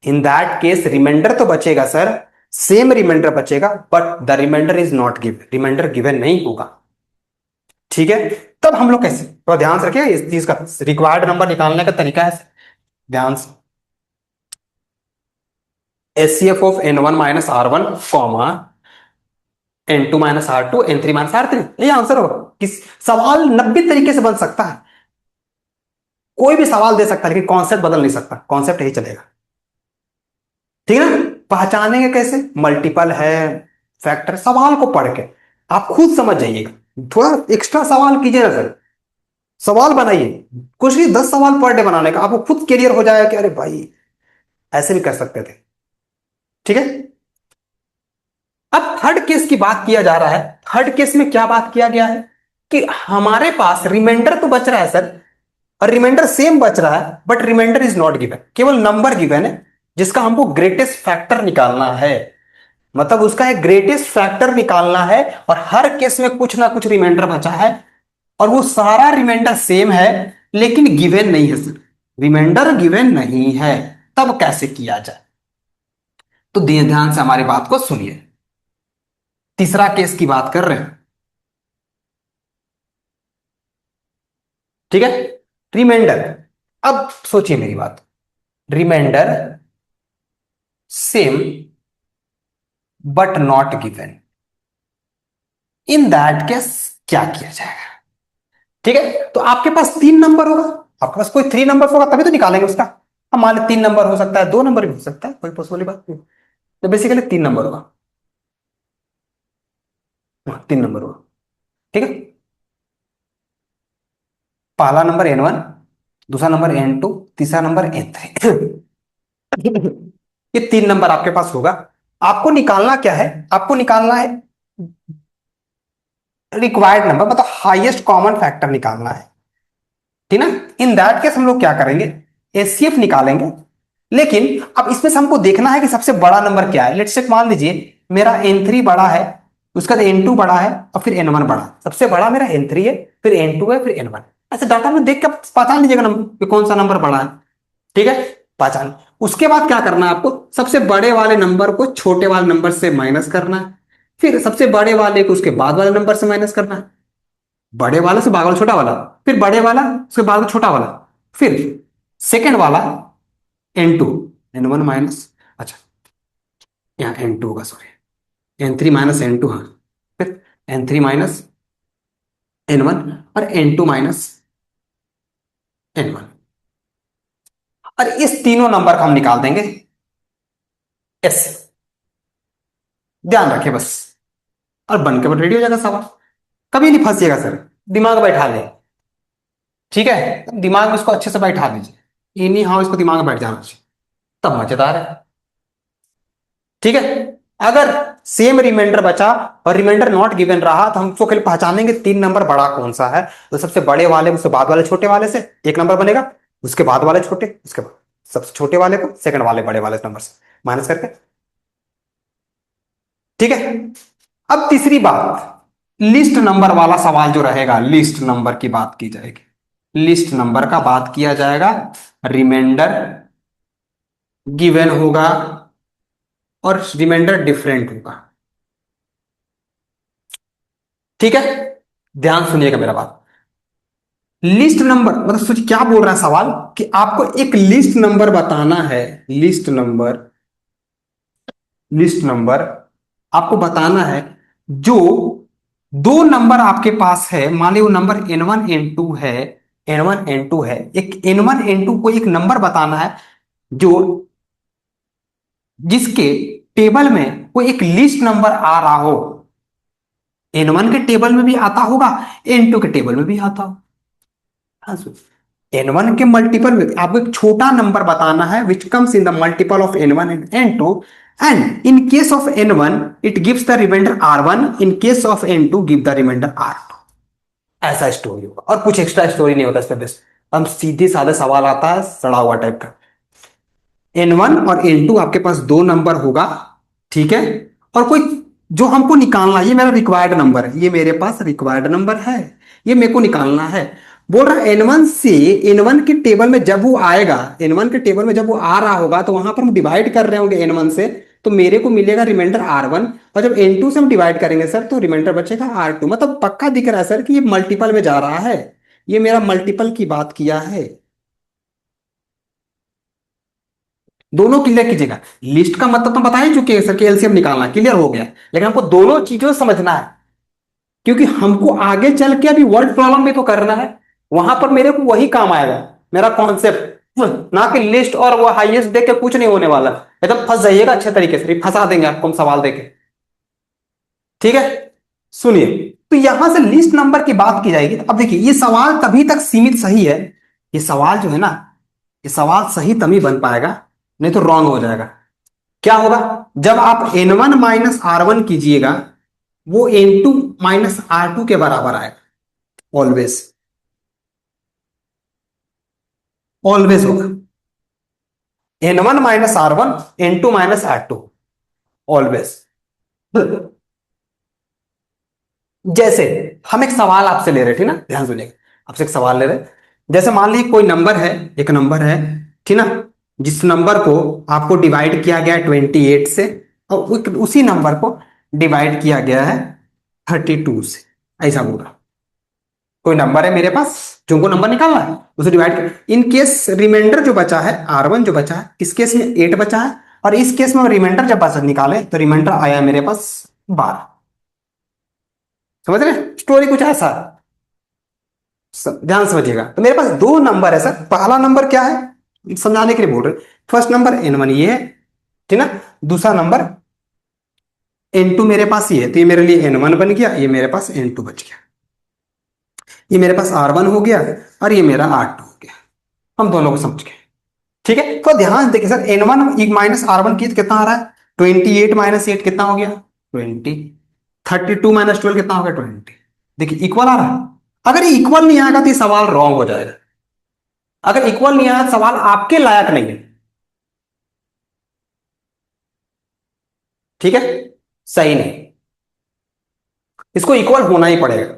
इन दैट केस रिमाइंडर तो बचेगा सर, सेम रिमाइंडर बचेगा, but the remainder is not given, remainder given नहीं होगा। ठीक है, तब हम लोग कैसे, तो ध्यान से रखिए इस चीज का, रिक्वायर्ड नंबर निकालने का तरीका है, ध्यान से, HCF of N1 minus R1 comma N2 minus R2 N3 minus R3, ये आंसर होगा। किस सवाल 90 तरीके से बन सकता है, कोई भी सवाल दे सकता है, लेकिन कॉन्सेप्ट बदल नहीं सकता, कॉन्सेप्ट यही चलेगा। ठीक है ना, पहचानेंगे कैसे, मल्टीपल है, फैक्टर, सवाल को पढ़ के आप खुद समझ जाइएगा, थोड़ा एक्स्ट्रा सवाल कीजिए ना सर, सवाल बनाइए, कुछ नहीं 10 सवाल पर डे बनाने का, आपको खुद क्लियर हो जाएगा कि अरे भाई ऐसे भी कर सकते थे। ठीक है, अब थर्ड केस की बात किया जा रहा है, थर्ड केस में क्या बात किया गया है कि हमारे पास रिमाइंडर तो बच रहा है सर, और रिमाइंडर सेम बच रहा है, but remainder is not given, केवल नंबर गिवन है जिसका हमको ग्रेटेस्ट फैक्टर निकालना है, मतलब उसका एक ग्रेटेस्ट फैक्टर निकालना है, और हर केस में कुछ ना कुछ रिमाइंडर बचा है, और वो सारा रिमाइंडर सेम है, लेकिन गिवन नहीं है सर, रिमाइंडर गिवन नहीं है, तब कैसे किया जाए। तो ध्यान से हमारी बात को सुनिए, तीसरा केस की बात कर रहे हैं। ठीक है, रिमाइंडर, अब सोचिए मेरी बात, reminder same but not given, in that case क्या किया जाएगा। ठीक है, तो आपके पास 3 नंबर होगा, आपके पास कोई 3 नंबर होगा तभी तो निकालेंगे उसका, हम मान लें 3 नंबर हो सकता है, 2 नंबर भी हो सकता है, कोई पॉसिबल बात नहीं, तो बेसिकली 3 नंबर होगा, 3 नंबर होगा। ठीक है, पहला नंबर N1, दूसरा नंबर N2, तीसरा नंबर N3। ये 3 नंबर आपके पास होगा, आपको निकालना क्या है, आपको निकालना है रिक्वायर्ड नंबर, मतलब हाईएस्ट कॉमन फैक्टर निकालना है। ठीक ना, इन दैट केस हम लोग क्या करेंगे, एचसीएफ निकालेंगे, लेकिन अब इसमें से हमको देखना है कि सबसे बड़ा नंबर क्या है। लेट्स से मान लीजिए मेरा N3 बड़ा है, उसका N2 बड़ा है, और फिर N1 बड़ा, सबसे बड़ा मेरा N3 है, फिर N2 है, फिर N1। ऐसे डाटा में देख के पहचान लीजिएगा नंबर कौन सा नंबर बड़ा है। ठीक है, पहचान, उसके बाद क्या करना है आपको, सबसे बड़े वाले नंबर को छोटे वाले नंबर से माइनस करना है, फिर सबसे बड़े वाले को उसके बाद वाले नंबर से माइनस करना है, बड़े वाला से बाद वाला छोटा वाला, फिर बड़े वाला उसके बाद में छोटा वाला, फिर सेकेंड वाला N2, N1 माइनस, अच्छा यहाँ N2 होगा, सॉरी N3 माइनस N2, हाँ, फिर N3 माइनस N1, और N2 माइनस N1, और इस तीनों नंबर का हम निकाल देंगे एस, ध्यान रखें बस, और बन के रेडी हो जाएगा सवाल, कभी नहीं फंसिएगा सर, दिमाग बैठा ले। ठीक है, दिमाग में इसको अच्छे से बैठा लीजिए, इन्हीं हाँ इसको दिमाग में बैठ जाना चाहिए, तब मजेदार है। ठीक है, अगर सेम रिमाइंडर बचा और रिमाइंडर नॉट गिवन रहा, तो हम उसको केवल पहचानेंगे 3 नंबर बड़ा कौन सा है, तो सबसे बड़े वाले उसके बाद वाले छोटे वाले से एक नंबर बनेगा, उसके बाद वाले छोटे, उसके बाद सबसे छोटे वाले को सेकंड वाले बड़े वाले नंबर से माइनस करके। ठीक है, अब तीसरी बात, लिस्ट नंबर वाला सवाल जो रहेगा, लिस्ट नंबर की बात की जाएगी, लिस्ट नंबर का बात किया जाएगा, रिमाइंडर गिवन होगा और रिमाइंडर डिफरेंट होगा। ठीक है, ध्यान सुनिएगा मेरा बात। लिस्ट नंबर मतलब सोचिए क्या बोल रहा है सवाल, कि आपको एक लिस्ट नंबर बताना है। लिस्ट नंबर, लिस्ट नंबर आपको बताना है, जो दो नंबर आपके पास है, मान लीजिए वो नंबर n1 n2 है। n1 n2 है, एक n1 n2 को एक नंबर बताना है जो, जिसके टेबल में कोई एक लिस्ट नंबर आ रहा हो। n1 के टेबल में भी आता होगा, n2 के टेबल में भी आता हो। हाँ, n1 के मल्टीपल में आपको एक छोटा नंबर बताना है which comes in the multiple of n1 and n2, and in case of n1 it gives the remainder r1, in case of n2 give the remainder r2। ऐसा स्टोरी होगा और कुछ एक्स्ट्रा स्टोरी नहीं होता इस पे बेस। हम सीधे साधा सवाल आता है सड़ा हुआ टाइप का। n1 और n2 आपके पास दो नंबर होगा, ठीक है, और कोई जो हमको निकालना है, ये मेरा रिक्वायर्ड नंबर है, ये मेरे पास रिक्वायर्ड नंबर है, ये मेरे को निकालना है। बोल रहा है n1 से, n1 के टेबल में जब वो आएगा, n1 के टेबल में जब वो आ रहा होगा तो वहां पर हम डिवाइड कर रहे होंगे n1 से, तो मेरे को मिलेगा रिमाइंडर r1, और जब n2 से हम डिवाइड करेंगे सर तो रिमाइंडर बचेगा r2। मतलब पक्का दिख रहा है सर कि ये मल्टीपल में जा रहा है, ये मेरा मल्टीपल की बात किया है। दोनों क्लियर कीजिएगा। लिस्ट का मतलब तो बता ही चुके हैं सर कि एलसीएम निकालना क्लियर हो गया, लेकिन हमको दोनों चीजों को समझना है, क्योंकि हमको आगे चल के अभी वर्ड प्रॉब्लम भी तो करना है। वहां पर मेरे को वही काम आएगा, मेरा कॉन्सेप्ट, ना कि लिस्ट और वो हाईएस्ट देख के कुछ नहीं होने वाला। एकदम फंस जाइएगा अच्छे तरीके से, फंसा देंगे आपको हम सवाल देके। ठीक है, सुनिए। तो यहां से लिस्ट नंबर की बात की जाएगी। अब देखिए ये सवाल तभी तक सीमित सही है, ये सवाल जो है ना, ये सवाल सही तभी बन पाएगा, नहीं तो रॉन्ग हो जाएगा। क्या होगा, जब आप n1 माइनस r1 कीजिएगा, वो n2 माइनस r2 के बराबर आएगा। ऑलवेज, ऑलवेज होगा n1 minus r1, n2 minus r2, always. जैसे हम एक सवाल आपसे ले रहे, ठीक ना, ध्यान सुनिएगा। आपसे एक सवाल ले रहे, जैसे मान लीजिए कोई नंबर है, एक नंबर है, ठीक ना, जिस नंबर को आपको डिवाइड किया गया है 28 से, और उसी नंबर को डिवाइड किया गया है 32 से। ऐसा बोला, कोई नंबर है मेरे पास, जो को नंबर निकालना है उसे डिवाइड कर, इन केस रिमाइंडर जो बचा है r1 जो बचा है, इस केस में 8 बचा है, और इस केस में रिमाइंडर जब बचा निकाले तो रिमाइंडर आया मेरे पास 12। समझ रहे, स्टोरी कुछ ऐसा है। ध्यान समझिएगा। तो मेरे पास दो नंबर है सर, पहला नंबर क्या है समझाने के लिए बोल रहे, फर्स्ट नंबर n1 ये है, ठीक ना, दूसरा नंबर n2 मेरे पास ये है, तो ये मेरे लिए n1 बन गया, ये मेरे पास n2 बच गया, ये मेरे पास r1 हो गया और ये मेरा r2 हो गया। हम दोनों को समझ गए, ठीक है। तो ध्यान देखिए सर, n1 माइनस r1 की कितना आ रहा है, 28 माइनस 8 कितना हो गया 20, 32 माइनस 12 कितना हो गया 20। देखिए इक्वल आ रहा है। अगर ये इक्वल नहीं आएगा तो ये सवाल रॉन्ग हो जाएगा। अगर इक्वल नहीं आया सवाल आपके लायक नहीं है, ठीक है, सही नहीं, इसको इक्वल होना ही पड़ेगा।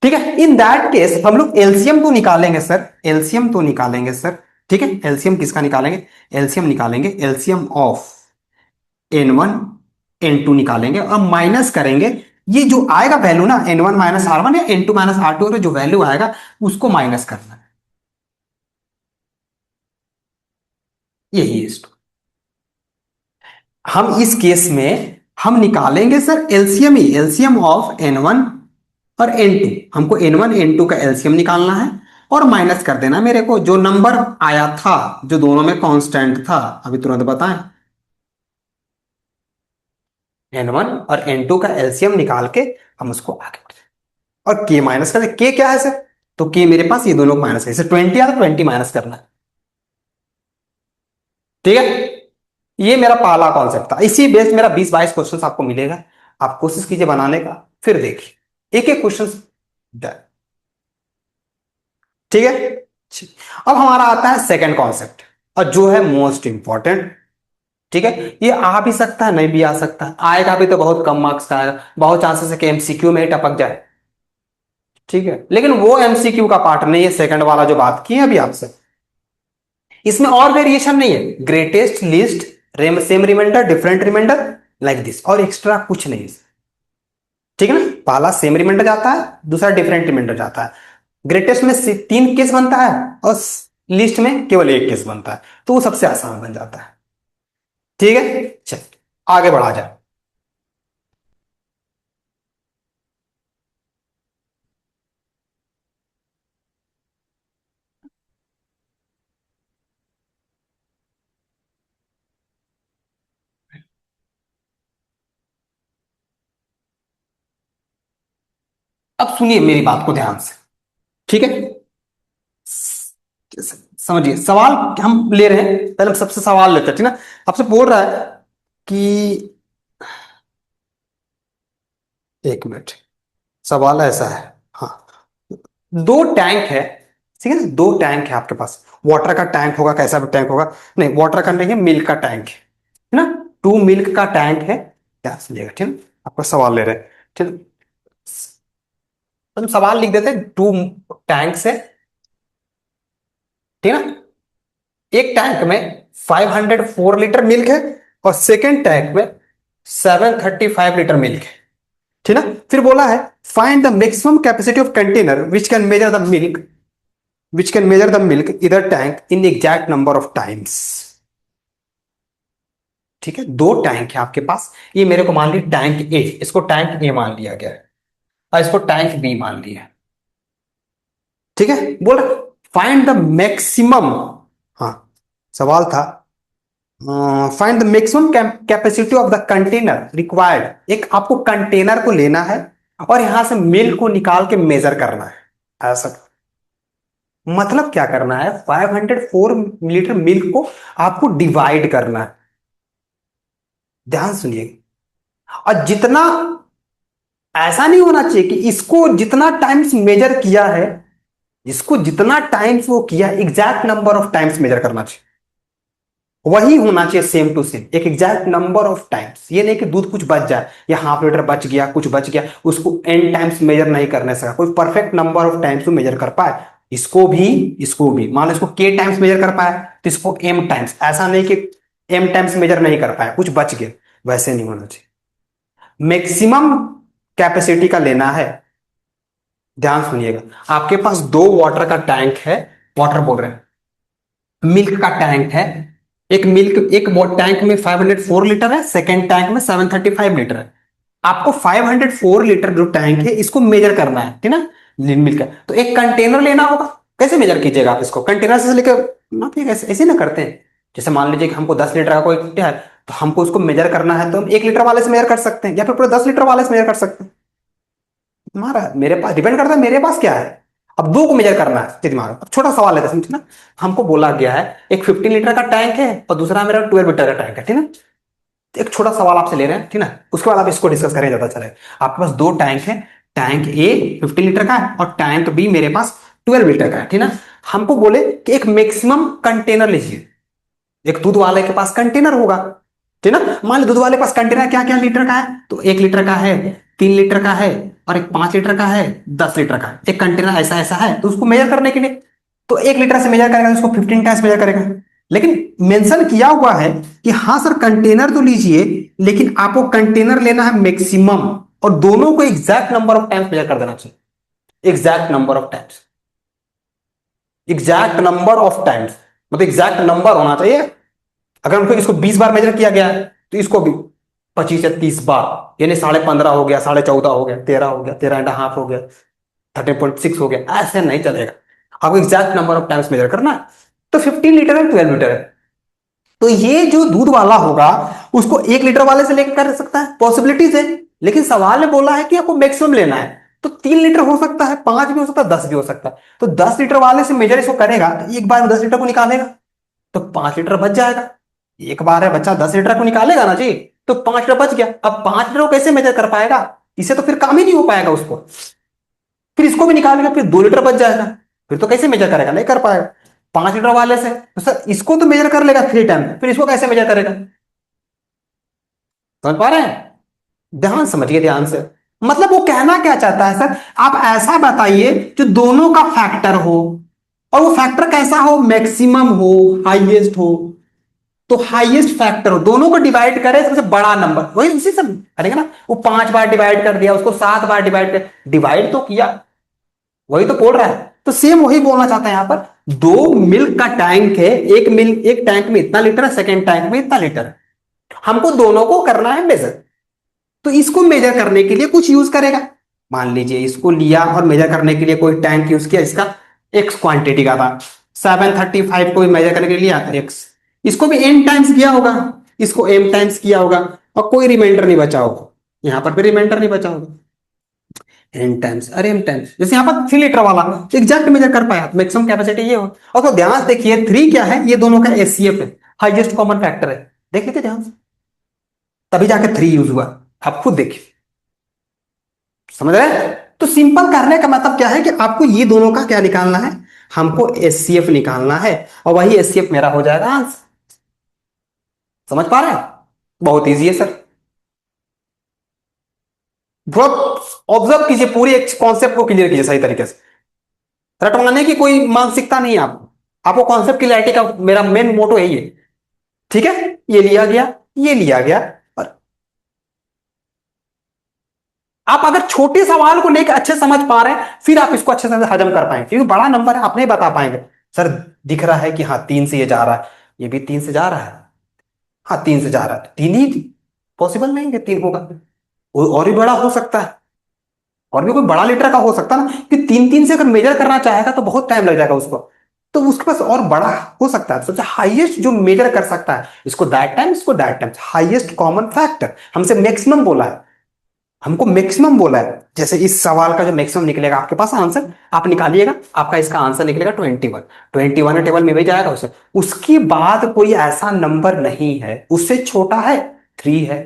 ठीक है, इन दैट केस हम लोग एलसीएम तो निकालेंगे सर, एलसीएम तो निकालेंगे सर, ठीक है। एलसीएम किसका निकालेंगे, एलसीएम निकालेंगे, एलसीएम ऑफ n1 n2 निकालेंगे और माइनस करेंगे। ये जो आएगा वैल्यू ना n1 माइनस r1 या n2 माइनस r2, जो वैल्यू आएगा उसको माइनस करना है, यही है इसको। हम इस केस में हम निकालेंगे sir LCM he, LCM of n1 और n2। हमको n1 n2 का एलसीएम निकालना है और माइनस कर देना मेरे को जो नंबर आया था, जो दोनों में कांस्टेंट था, अभी तुरंत बताएं। n1 और n2 का एलसीएम निकाल के हम उसको आगे बढ़े और k माइनस कर दे। k क्या है सर, तो k मेरे पास ये दोनों माइनस है, जैसे 20 आया तो 20 माइनस करना है, ठीक है। ये मेरा पहला कॉन्सेप्ट था, इसी बेस्ड मेरा 20-22 क्वेश्चंस आपको मिलेगा। आप कोशिश कीजिए बनाने का, फिर देखिए एक एक क्वेश्चंस, ठीक है। अब हमारा आता है सेकंड कॉन्सेप्ट, और जो है मोस्ट इंपॉर्टेंट, ठीक है। ये आ भी सकता है नहीं भी आ सकता है, आएगा भी तो बहुत कम मार्क्स का आएगा, बहुत चांसेस है कि एमसीक्यू में ही टपक जाए, ठीक है। लेकिन वो एमसीक्यू का पार्ट नहीं है, सेकंड वाला जो बात की है अभी आपसे, इसमें और वेरिएशन नहीं है, greatest, least, same remainder, different remainder, like this, और एक्स्ट्रा कुछ नहीं। ठीक है ना, पहला सेम रिमाइंडर जाता है, दूसरा डिफरेंट रिमाइंडर जाता है। ग्रेटेस्ट में तीन केस बनता है और लिस्ट में केवल एक केस बनता है, तो वो सबसे आसान बन जाता है। ठीक है, चल आगे बढ़ा जाए। अब सुनिए मेरी बात को ध्यान से। ठीक है, समझिए सवाल हम ले रहे हैं, पहले हम सबसे सवाल लेते हैं। ठीक ना, आपसे बोल रहा है कि एक मिनट, सवाल ऐसा है। हाँ, दो टैंक है, ठीक है ना, दो टैंक है आपके पास। वाटर का टैंक होगा, कैसा भी टैंक होगा, नहीं वाटर का नहीं है, मिल्क का टैंक है ना। टू मिल्क का टैंक है, क्या समझिएगा। ठीक है, आपका सवाल ले रहे हैं। ठीक है? तो हम सवाल लिख देते हैं, टू टैंक्स है। ठीक है ना, एक टैंक में 504 लीटर मिल्क है और सेकेंड टैंक में 735 लीटर मिल्क है। ठीक है ना, फिर बोला है find the maximum capacity of container which can measure the milk, which can measure the milk either tank in exact number of times। ठीक है, दो टैंक है आपके पास, ये मेरे को मान ली टैंक ए, इसको टैंक ए मान लिया गया है, और इसको टैंक बी मान लिया है। ठीक है, बोल फाइंड द मैक्सिमम, हाँ सवाल था find the maximum capacity of the container required. एक आपको कंटेनर को लेना है और यहां से मिल्क को निकाल के मेजर करना है। ऐसा मतलब क्या करना है, 504 लीटर मिल्क को आपको डिवाइड करना है। ध्यान सुनिए, और जितना, ऐसा नहीं होना चाहिए कि इसको जितना टाइम्स मेजर किया है, इसको जितना टाइम्स वो किया, exact number of times measure करना चाहिए, वही होना चाहिए सेम टू सेम, एक एग्जैक्ट नंबर ऑफ टाइम्स। ये नहीं कि दूध कुछ बच जाए या हाफ लीटर बच गया, कुछ बच गया, उसको एन टाइम्स मेजर नहीं करने से कोई perfect number of times measure कर पाए। इसको भी मान लो इसको के टाइम्स मेजर कर पाए, तो इसको एम टाइम्स, ऐसा नहीं कि एम टाइम्स मेजर नहीं कर पाए, कुछ बच गया, वैसे नहीं होना चाहिए। मैक्सिमम कैपेसिटी का लेना है। ध्यान सुनिएगा, आपके पास दो वाटर का टैंक है, वाटर बोल रहे हैं, मिल्क का टैंक है। एक टैंक में 504 लीटर है, सेकेंड टैंक में 735 लीटर है। आपको 504 लीटर जो टैंक है इसको मेजर करना है, ठीक ना, मिल्क का। तो एक कंटेनर लेना होगा। कैसे मेजर कीजिएगा आप इसको, कंटेनर से लेकर ना, ऐसे ऐसे ना करते हैं। जैसे मान लीजिए कि हमको 10 लीटर का कोई है, तो हमको उसको मेजर करना है, तो हम 1 लीटर वाले से मेजर कर सकते हैं या फिर पूरे 10 लीटर वाले से मेजर कर सकते हैं। हमारा मेरे पास डिपेंड करता है मेरे पास क्या है। अब दो को मेजर करना है, चलिए मारो, अब छोटा सवाल है, समझे ना। हमको बोला गया है एक 15 लीटर का टैंक है और दूसरा मेरा 12 लीटर का टैंक है, ठीक है। तो एक छोटा सवाल आपसे ले रहे हैं, ठीक ना, उसके बाद आप इसको डिस्कस करें, ज्यादा चलेगा। आपके पास दो टैंक है, टैंक ए 15 लीटर का है और टैंक बी मेरे पास 12 लीटर का है, ठीक ना। हमको बोले कि एक मैक्सिमम कंटेनर लीजिए। एक दूध वाले के पास कंटेनर होगा, ठीक ना। मान लो दूध वाले के पास कंटेनर क्या क्या लीटर का है, तो 1 लीटर का है, 3 लीटर का है, और एक 5 लीटर का है, 10 लीटर का है। एक कंटेनर ऐसा ऐसा है, तो उसको मेजर करने के लिए तो 1 लीटर से मेजर करेगा, उसको 15 टाइम्स मेजर करेगा। लेकिन मेंशन किया हुआ है कि हाँ सर कंटेनर तो लीजिए, लेकिन आपको कंटेनर लेना है मैक्सिमम, और दोनों को exact number of times measure कर देना चाहिए। Exact number of times, exact number of times, मतलब एग्जैक्ट नंबर होना चाहिए। अगर हमको इसको 20 बार मेजर किया गया है, तो इसको भी 25 या 30 बार, यानी 15.5 हो गया, 14.5 हो गया, 13 हो गया, 13.5 हो गया, 13.6 हो गया, ऐसे नहीं चलेगा। आपको exact number of times measure करना है। तो 15 लीटर है, 12 लीटर है, तो ये जो दूध वाला होगा उसको 1 लीटर वाले से लेकर कर सकता है, पॉसिबिलिटीज है। लेकिन सवाल ने बोला है कि आपको मैक्सिमम लेना है, तो 3 लीटर हो सकता है, 5 भी हो सकता है, 10 भी हो सकता है। तो 10 लीटर वाले से मेजर इसको करेगा, तो एक बार में 10 लीटर को निकालेगा, तो 5 लीटर बच जाएगा। एक बार है बच्चा 10 लीटर को निकालेगा ना जी, तो 5 लीटर बच गया। अब 5 लीटर को कैसे मेजर कर पाएगा, इसे तो फिर काम ही नहीं हो पाएगा उसको। फिर इसको भी निकालेगा, फिर 2 लीटर बच जाएगा, फिर तो कैसे मेजर करेगा, नहीं कर पाएगा। 5 लीटर वाले से तो सर इसको तो मेजर कर लेगा 3 टाइम, फिर इसको कैसे मेजर करेगा। समझ पा रहे हैं, ध्यान समझिए ध्यान से। मतलब वो कहना क्या चाहता है सर, आप ऐसा बताइए जो दोनों का फैक्टर हो, और वो फैक्टर कैसा हो, मैक्सिमम हो, हाईएस्ट हो। तो हाईएस्ट फैक्टर हो, दोनों को डिवाइड करे सबसे बड़ा नंबर, वही उसी से करेंगे ना। वो 5 बार डिवाइड कर दिया, उसको 7 बार डिवाइड कर, डिवाइड तो किया, वही तो बोल रहा है। तो सेम वही बोलना चाहता है यहां पर। दो मिल्क का टैंक है, एक टैंक में इतना लीटर है, सेकेंड टैंक में इतना लीटर है। हमको दोनों को करना है मेजर। तो इसको मेजर करने के लिए कुछ यूज करेगा। मान लीजिए इसको लिया और मेजर करने के लिए कोई टैंक यूज किया, इसका एक्स क्वांटिटी का था, 735 को मेजर करने के लिए लिया एक्स। इसको भी एन टाइम्स किया होगा, इसको एम टाइम्स किया होगा, और कोई रिमाइंडर नहीं बचा होगा। यहां पर भी रिमाइंडर नहीं बचा होगा। एन टाइम्स, अरे एम टाइम्स, जैसे यहां पर 3 लीटर वाला एग्जैक्ट मेजर कर पाया, मैक्सिमम कैपेसिटी ये हो। और तो ध्यान से देखिए 3 क्या है, ये दोनों का एचसीएफ है, हाईएस्ट कॉमन फैक्टर है। देख लीजिए ध्यान से, तभी जाके 3 यूज हुआ। आप खुद देखिए, समझ रहे हैं? तो सिंपल करने का मतलब क्या है कि आपको ये दोनों का क्या निकालना है, हमको एचसीएफ निकालना है, और वही एचसीएफ मेरा हो जाएगा आंसर। समझ पा रहे हैं? बहुत इजी है सर। ऑब्जर्व कीजिए, पूरी एक कॉन्सेप्ट को क्लियर कीजिए सही तरीके से। रटवाने की कोई मानसिकता नहीं है आपको, आपको कॉन्सेप्ट क्लियरिटी का मेरा मेन मोटो यही है। ठीक है, ये लिया गया, ये लिया गया। और आप अगर छोटे सवाल को लेकर अच्छे समझ पा रहे हैं, फिर आप इसको अच्छे से हजम कर पाएंगे, क्योंकि बड़ा नंबर है, आप नहीं बता पाएंगे। सर दिख रहा है कि हाँ 3 से ये जा रहा है, ये भी 3 से जा रहा है, हाँ 3 से जा रहा है, 3 ही पॉसिबल नहीं है 3 होगा, और भी बड़ा हो सकता है, और भी कोई बड़ा लीटर का हो सकता है ना, कि 3 3 से अगर मेजर करना चाहेगा तो बहुत टाइम लग जाएगा उसको। तो उसके पास और बड़ा हो सकता है, सबसे हाईएस्ट जो मेजर कर सकता है, इसको दैट टाइम, इसको that time, highest common factor. हमसे मैक्सिमम बोला है, हमको मैक्सिमम बोला है। जैसे इस सवाल का जो मैक्सिमम निकलेगा आपके पास आंसर, आप निकालिएगा, आपका इसका आंसर निकलेगा 21। 21 टेबल में भी जाएगा उसे। उसके बाद कोई ऐसा नंबर नहीं है, उससे छोटा है 3 है,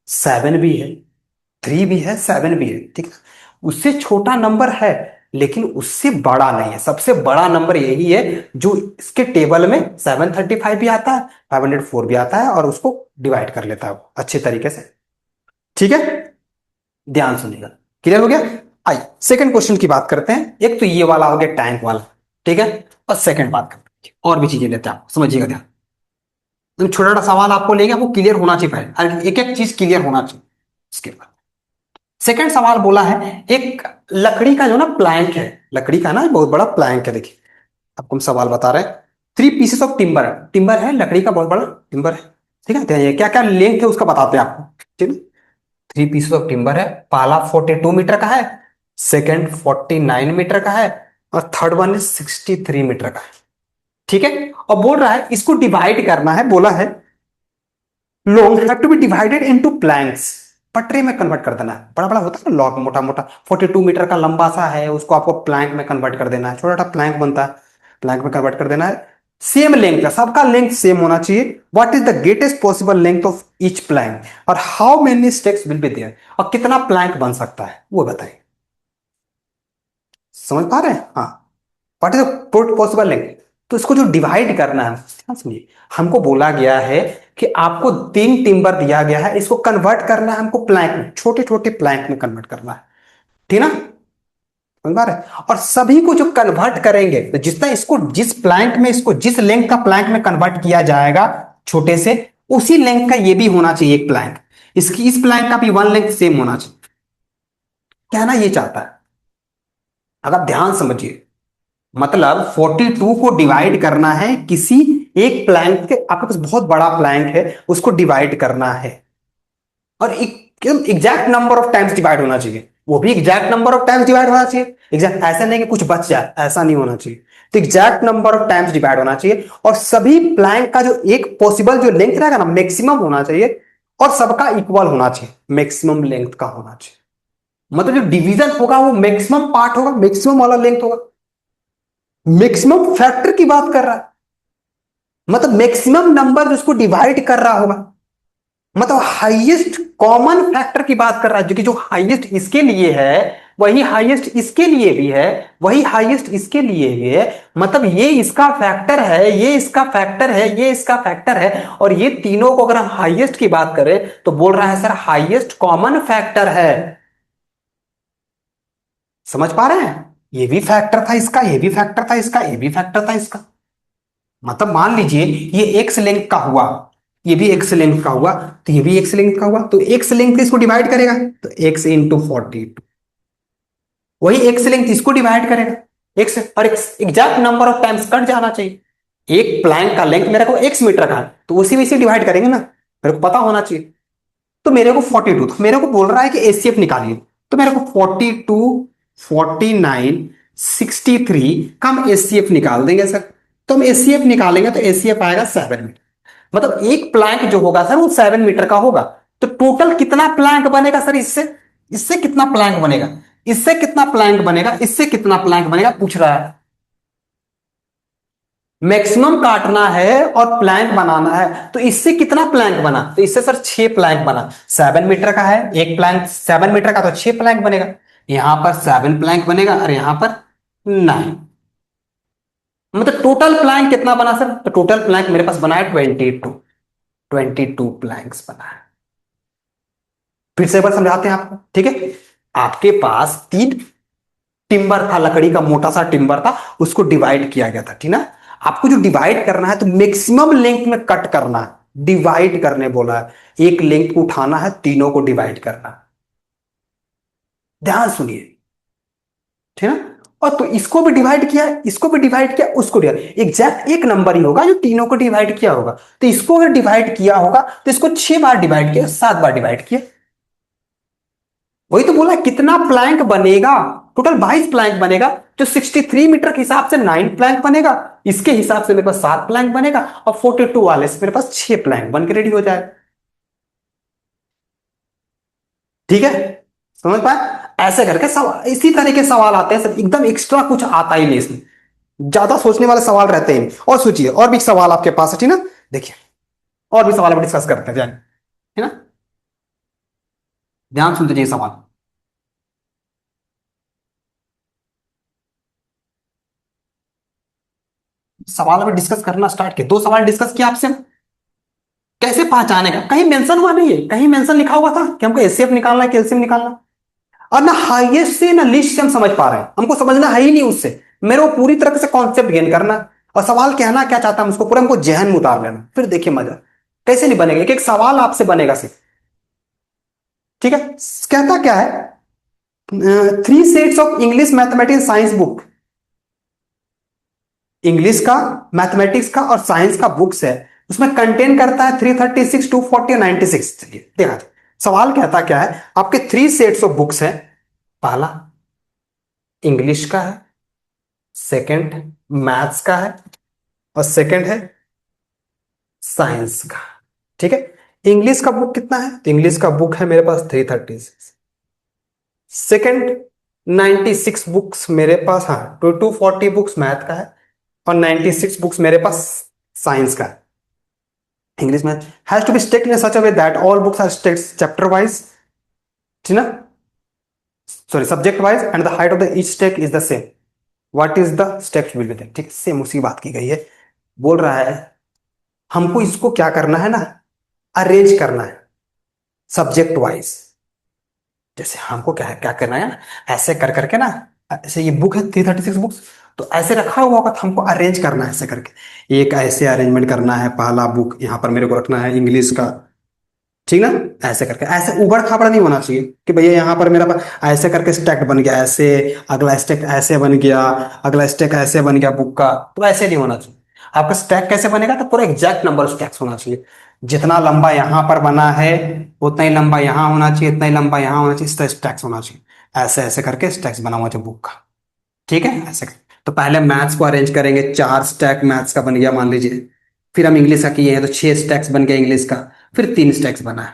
7 भी है, 3 भी है, 7 भी है, ठीक है। उससे छोटा नंबर है, लेकिन उससे बड़ा नहीं है। सबसे बड़ा नंबर यही है जो इसके टेबल में 735 भी आता है, 504 भी आता है, और उसको डिवाइड कर लेता है वो अच्छे तरीके से। ठीक है, ध्यान सुनिएगा। क्लियर हो गया? आइए सेकंड क्वेश्चन की बात करते हैं। एक तो ये वाला हो गया टैंक वाला, ठीक है। और सेकंड बात करते हैं, और भी चीजें लेते हैं, आप समझिएगा ध्यान। तो छोटा छोटा सवाल आपको लेंगे, आपको क्लियर होना चाहिए पहले, एक एक चीज क्लियर होना चाहिए। इसके बाद सेकंड सवाल बोला है, एक लकड़ी का जो ना प्लैंक है, लकड़ी का ना बहुत बड़ा प्लैंक है। देखिए आपको हम सवाल बता रहे हैं, 3 पीसेस ऑफ टिम्बर है, टिम्बर है लकड़ी का, बहुत बड़ा टिम्बर है, ठीक है। ध्यान, क्या क्या लेंथ है उसका बताते हैं आपको, ठीक है। 3 पीसेस ऑफ टिम्बर है, पहला 42 मीटर का है, सेकंड 49 मीटर का है, और थर्ड वन 63 मीटर का है, ठीक है। और बोल रहा है इसको डिवाइड करना है, बोला है long have to be divided into planks, पटरे में कन्वर्ट कर देना है। बड़ा बड़ा होता है ना लॉन्ग, मोटा मोटा 42 मीटर का लंबा सा है, उसको आपको प्लैंक में कन्वर्ट कर देना है, छोटा छोटा प्लैंक बनता है, प्लैंक में कन्वर्ट कर देना है। सेम लेंथ का, सबका लेंथ सेम होना चाहिए। What is the greatest possible length of each plank, और how many stacks will be there, और कितना प्लैंक बन सकता है वो बताइए। समझ पा रहे हैं? हाँ, what is the possible length. तो इसको जो डिवाइड करना है, ध्यान सुनिए, हमको बोला गया है कि आपको 3 टिम्बर दिया गया है, इसको कन्वर्ट करना है हमको प्लैंक में, छोटे छोटे प्लैंक में कन्वर्ट करना है, ठीक ना। समझ पा रहे हैं? और सभी को जो कन्वर्ट करेंगे, तो जितना इसको, जिस प्लैंक में इसको, जिस लेंथ का प्लैंक में कन्वर्ट किया जाएगा छोटे से, उसी लेंथ का ये भी होना चाहिए एक प्लैंक। इसकी, इस प्लैंक का भी 1 लेंथ सेम होना चाहिए। कहना ये चाहता है, अगर ध्यान समझिए, मतलब 42 को डिवाइड करना है किसी एक प्लैंक के, आपके पास बहुत बड़ा प्लैंक है, उसको डिवाइड करना है, और exact number of times divide होना चाहिए, वो भी exact number of times divide होना चाहिए। एग्जैक्ट, ऐसा नहीं कि कुछ बच जाए, ऐसा नहीं होना चाहिए। तो exact number of times divide होना चाहिए, और सभी प्लैंक का जो एक पॉसिबल जो लेंथ रहेगा ना, मैक्सिमम होना चाहिए, और सबका इक्वल होना चाहिए, मैक्सिमम लेंथ का होना चाहिए। मतलब जो डिवीजन होगा वो मैक्सिमम पार्ट होगा, मैक्सिमम वाला लेंथ होगा। मैक्सिमम फैक्टर की बात कर रहा है, मतलब मैक्सिमम नंबर जिसको डिवाइड कर रहा होगा, मतलब हाईएस्ट कॉमन फैक्टर की बात कर रहा है, जो कि जो हाईएस्ट इसके लिए है वही हाईएस्ट इसके लिए भी है, वही हाईएस्ट इसके लिए भी है। मतलब ये इसका फैक्टर है, ये इसका फैक्टर है, ये इसका फैक्टर है, और ये तीनों को अगर हम हाईएस्ट की बात करें तो बोल रहा है सर हाईएस्ट कॉमन फैक्टर है। समझ पा रहे हैं? ये भी फैक्टर था इसका, ये भी फैक्टर था इसका, ये भी फैक्टर था इसका। मतलब मान लीजिए ये एक्स लेंथ का हुआ, ये भी एक्स लेंथ का हुआ, तो ये भी एक्स लेंथ का हुआ, तो एक्स लेंथ इसको डिवाइड करेगा, तो एक्स इंटू 42, वही एक्स लेंथ इसको डिवाइड करेगा, एक्स और x exact number of times cut जाना चाहिए। एक प्लैंक का लेंथ मेरे को एक्स मीटर का है, तो उसी में से डिवाइड करेंगे ना, मेरे को पता होना चाहिए। तो मेरे को 42, तो मेरे को बोल रहा है कि एचसीएफ निकालिए, तो मेरे को 42, 49, 63 का हम एचसीएफ निकाल देंगे सर। तो हम एचसीएफ निकालेंगे तो एचसीएफ आएगा 7 मीटर। मतलब एक प्लैंक जो होगा सर वो 7 मीटर का होगा। तो टोटल कितना प्लैंक बनेगा सर इससे, इससे कितना प्लैंक बनेगा, इससे कितना प्लैंक बनेगा, इससे कितना प्लैंक बनेगा पूछ रहा है। मैक्सिमम काटना है और प्लैंक बनाना है, तो इससे कितना प्लैंक बना, तो इससे सर 6 प्लैंक बना। 7 मीटर का है एक प्लैंक, 7 मीटर का तो 6 प्लैंक बनेगा। यहां पर 7 प्लैंक बनेगा और यहां पर 9। मतलब टोटल प्लैंक कितना बना सर, तो टोटल प्लैंक मेरे पास बना है 22 प्लैंक्स बना है। फिर से एक बार समझाते हैं आपको, ठीक है। आपके पास 3 टिम्बर था, लकड़ी का मोटा सा टिम्बर था, उसको डिवाइड किया गया था, ठीक ना। आपको जो डिवाइड करना है तो मैक्सिमम लेंथ में कट करना है, डिवाइड करने बोला है। एक लेंथ को उठाना है, तीनों को डिवाइड करना है। ध्यान सुनिए, ठीक है। और तो इसको भी डिवाइड किया, इसको भी डिवाइड किया, उसको डिवाइड, एग्जैक्ट एक नंबर ही होगा जो तीनों को डिवाइड किया होगा। तो इसको अगर डिवाइड किया होगा तो इसको 6 बार डिवाइड किया, 7 बार डिवाइड किया। वही तो बोला कितना प्लैंक बनेगा, टोटल 22 प्लैंक बनेगा, जो 63 मीटर के हिसाब से 9 प्लैंक बनेगा, इसके हिसाब से मेरे पास 7 प्लैंक बनेगा, और 42 वाले से मेरे पास 6 प्लैंक बन के रेडी हो जाए। ठीक है, समझ पाए। ऐसे करके सवाल, इसी तरह के सवाल आते हैं सर, एकदम एक्स्ट्रा कुछ आता ही नहीं इसमें, ज्यादा सोचने वाले सवाल रहते हैं। और सोचिए और भी सवाल आपके पास है, ठीक ना। देखिए और भी सवाल हम डिस्कस करते हैं, है ना। ध्यान सुनते जाइए सवाल। सवाल अभी डिस्कस करना स्टार्ट किया, 2 सवाल डिस्कस किया आपसे। कैसे पहचाने का, कहीं मेंशन हुआ नहीं है, कहीं मेंशन लिखा हुआ था कि हमको एचसीएफ निकालना है, कैल्शियम निकालना है। और ना हाईएस्ट से ना लिस्ट से हम समझ पा रहे हैं, हमको समझना है ही नहीं उससे, मेरे को पूरी तरह से कॉन्सेप्ट गेन करना है। और सवाल कहना क्या चाहता है उसको पूरा हमको जहन में उतार लेना, फिर देखिए मजा कैसे नहीं बनेगा, एक एक सवाल आपसे बनेगा सिर्फ। ठीक है, कहता क्या है, 3 sets of English mathematics science book, English का, मैथमेटिक्स का और साइंस का बुक्स है, उसमें कंटेन करता है 336, 240 और 96। चलिए देखा जाए। सवाल कहता क्या है, आपके 3 सेट्स ऑफ बुक्स है, पहला इंग्लिश का है, सेकंड मैथ्स का है, और सेकंड है साइंस का। ठीक है, इंग्लिश का बुक कितना है, तो इंग्लिश का बुक है मेरे पास 336, सेकंड 96 बुक्स मेरे पास, हाँ 240 बुक्स मैथ का है, और 96 बुक्स मेरे पास साइंस का है। इंग्लिश में has to be stacked in such a way that all books are stacked chapter wise, ठीक ना, sorry subject wise, and the height of the each stack is the same, what is the steps will be there. ठीक, same उसी बात की गई है। बोल रहा है हमको इसको क्या करना है ना, अरेंज करना है सब्जेक्ट वाइज। जैसे हमको क्या है, क्या करना है, ऐसे कर करके ना, ऐसे ये बुक है 336 बुक्स, तो ऐसे रखा हुआ होगा, तो हमको अरेंज करना है ऐसे करके, एक ऐसे अरेंजमेंट करना है। पहला बुक यहाँ पर मेरे को रखना है इंग्लिश का, ठीक ना, ऐसे करके, ऐसे उबड़ खाबड़ नहीं होना चाहिए कि भैया यहाँ पर मेरा ऐसे करके स्टैक बन गया ऐसे, अगला स्टैक ऐसे बन गया, अगला स्टैक ऐसे बन गया बुक का, तो ऐसे नहीं होना चाहिए। आपका स्टैक कैसे बनेगा, तो पूरा एग्जैक्ट नंबर स्टैक्स होना चाहिए, जितना लंबा यहां पर बना है उतना ही लंबा यहां होना चाहिए, इतना ही लंबा यहां होना चाहिए, इस तरह स्टैक्स होना चाहिए। ऐसे ऐसे करके स्टैक्स बना हुआ चाहिए बुक का। ठीक है, ऐसे कर। तो पहले मैथ्स को अरेंज करेंगे, 4 स्टैक मैथ्स का बन गया मान लीजिए, फिर हम इंग्लिश का किए हैं तो 6 स्टैक्स बन गया इंग्लिश का, फिर 3 स्टैक्स बना है।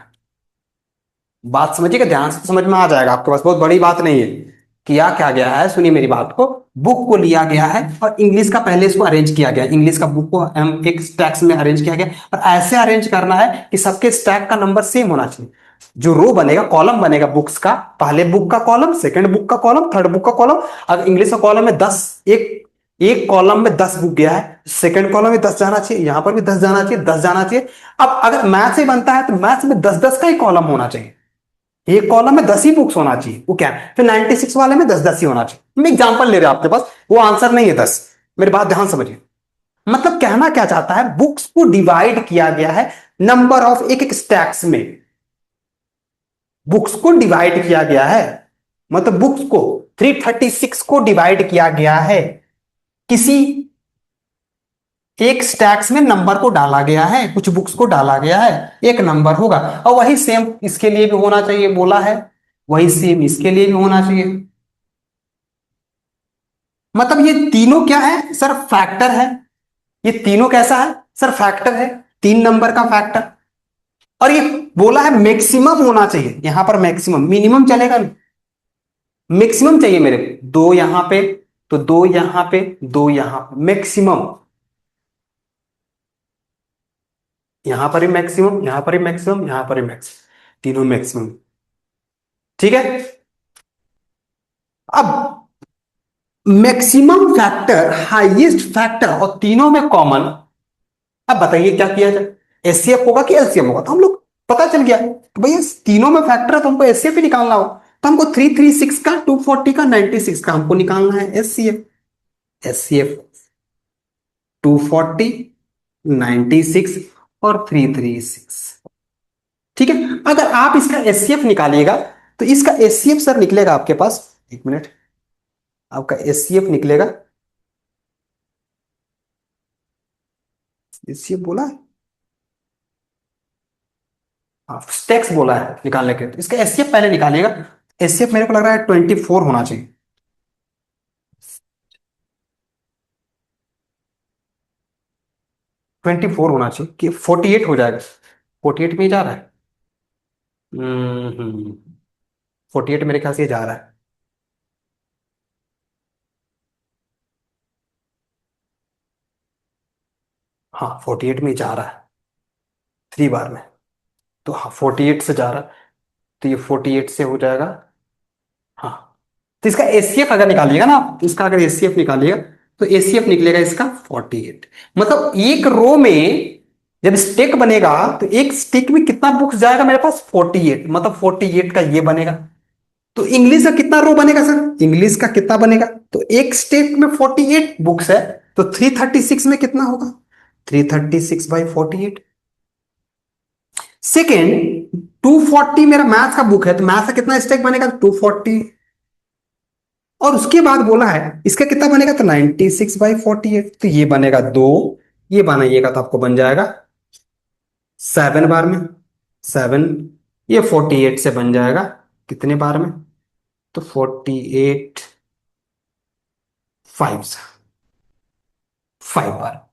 बात समझिएगा ध्यान से, तो समझ में आ जाएगा आपके पास, बहुत बड़ी बात नहीं है। किया क्या गया है, सुनिए मेरी बात को, बुक को लिया गया है और इंग्लिश का पहले इसको अरेंज किया गया, इंग्लिश का बुक को हम एक स्टैक्स में अरेंज किया गया, और ऐसे अरेंज करना है कि सबके स्टैक का नंबर सेम होना चाहिए। जो रो बनेगा, कॉलम बनेगा बुक्स का, पहले बुक का कॉलम, सेकंड बुक का कॉलम, थर्ड बुक का कॉलम। अगर इंग्लिश का कॉलम में 10, एक एक कॉलम में 10 बुक गया है, सेकंड कॉलम में 10 जाना चाहिए, यहां पर भी 10 जाना चाहिए, 10 जाना चाहिए। अब अगर मैथ से बनता है तो मैथ में 10-10 का ही कॉलम होना चाहिए, एक कॉलम में 10 ही बुक्स होना चाहिए, वो क्या है, फिर 96 वाले में 10-10 ही होना चाहिए। मैं एग्जांपल ले रहा हूं आपके पास, वो आंसर नहीं है 10। मेरी बात ध्यान समझिए। मतलब कहना क्या चाहता है, बुक्स को डिवाइड किया गया है नंबर ऑफ एक एक स्टैक्स में। बुक्स को डिवाइड किया गया है, मतलब बुक्स को 336 को डिवाइड किया गया है, किसी एक स्टैक्स में नंबर को डाला गया है, कुछ बुक्स को डाला गया है, एक नंबर होगा। और वही सेम इसके लिए भी होना चाहिए बोला है, वही सेम इसके लिए भी होना चाहिए। मतलब ये तीनों क्या है सर, फैक्टर है। ये तीनों कैसा है सर, फैक्टर है, 3 नंबर का फैक्टर। और ये बोला है मैक्सिमम होना चाहिए, यहां पर मैक्सिमम, मिनिमम चलेगा नहीं, मैक्सिमम चाहिए मेरे को। दो यहां पे, तो दो यहां पे, दो यहां पे, मैक्सिमम। यहां पर ही मैक्सिमम, यहां पर ही मैक्सिमम, यहां पर ही मैक्सिमम, तीनों मैक्सिमम। ठीक है। अब मैक्सिमम फैक्टर, हाईएस्ट फैक्टर और तीनों में कॉमन। अब बताइए क्या किया जाए, एचसीएफ होगा कि एलसीएम होगा। तो हम लोग पता चल गया कि भैया तीनों में फैक्टर है तो हमको एचसीएफ ही निकालना हो। तो हमको 336 का, 240 का, 96 का हमको निकालना है एचसीएफ। एचसीएफ 240, 96 और 336। ठीक है। अगर आप इसका एचसीएफ निकालिएगा तो इसका एचसीएफ सर निकलेगा आपके पास, एक मिनट, आपका एचसीएफ निकलेगा, एचसीएफ बोला है, हाँ स्टेक्स बोला है निकालने के, तो इसका एचसीएफ पहले निकालिएगा। एचसीएफ मेरे को लग रहा है 24 होना चाहिए। 24 होना चाहिए कि 48 हो जाएगा। 48 में ही जा रहा है। 48 मेरे ख्याल से जा रहा है। हाँ 48 में ही जा रहा है, 3 बार में। तो हाँ 48 से जा रहा है, तो ये 48 से हो जाएगा। हाँ, तो इसका एचसीएफ अगर निकालिएगा ना आप, इसका अगर एचसीएफ निकालिएगा तो एचसीएफ निकलेगा इसका 48। मतलब एक रो में जब स्टेक बनेगा तो एक स्टेक में कितना बुक्स जाएगा मेरे पास, 48। मतलब 48 का ये बनेगा। तो इंग्लिश का कितना रो बनेगा सर, इंग्लिश का कितना बनेगा, तो एक स्टेक में 48 बुक्स है, तो 336 में कितना होगा, 336/48। सेकेंड, 240 मेरा मैथ का बुक है, तो मैथ का कितना स्टेक बनेगा, 240। और उसके बाद बोला है इसका कितना बनेगा, तो 96/48। तो ये बनेगा 2, ये बनाइएगा तो आपको बन जाएगा 7 बार में, 7। ये 48 से बन जाएगा कितने बार में, तो 48 5 से, 5 बार।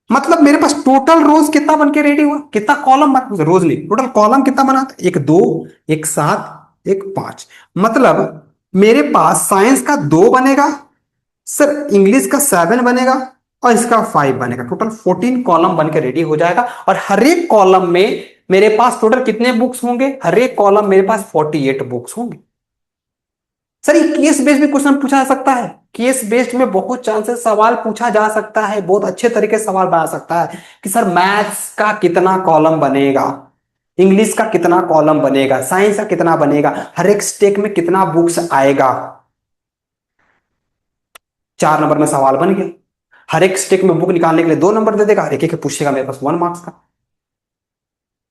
मतलब मेरे पास टोटल रोज कितना बन के रेडी हुआ, कितना कॉलम बना, रोज नहीं, टोटल कॉलम कितना बना था, एक 2, एक 7, एक 5। मतलब मेरे पास साइंस का 2 बनेगा सर, इंग्लिश का 7 बनेगा और इसका 5 बनेगा। टोटल 14 कॉलम बन के रेडी हो जाएगा। और हर एक कॉलम में मेरे पास टोटल कितने बुक्स होंगे, हर एक कॉलम मेरे पास 48 बुक्स होंगे। सर ये केस बेस्ड भी क्वेश्चन पूछा जा सकता है, केस बेस्ड में बहुत चांसेस सवाल पूछा जा सकता है, बहुत अच्छे तरीके से सवाल बना सकता है कि सर मैथ्स का कितना कॉलम बनेगा, इंग्लिश का कितना कॉलम बनेगा, साइंस का कितना बनेगा, हर एक स्टेक में कितना बुक्स आएगा। 4 नंबर में सवाल बन गया। हर एक स्टेक में बुक निकालने के लिए 2 नंबर दे देगा, एक एक पूछेगा मेरे पास 1 मार्क्स का।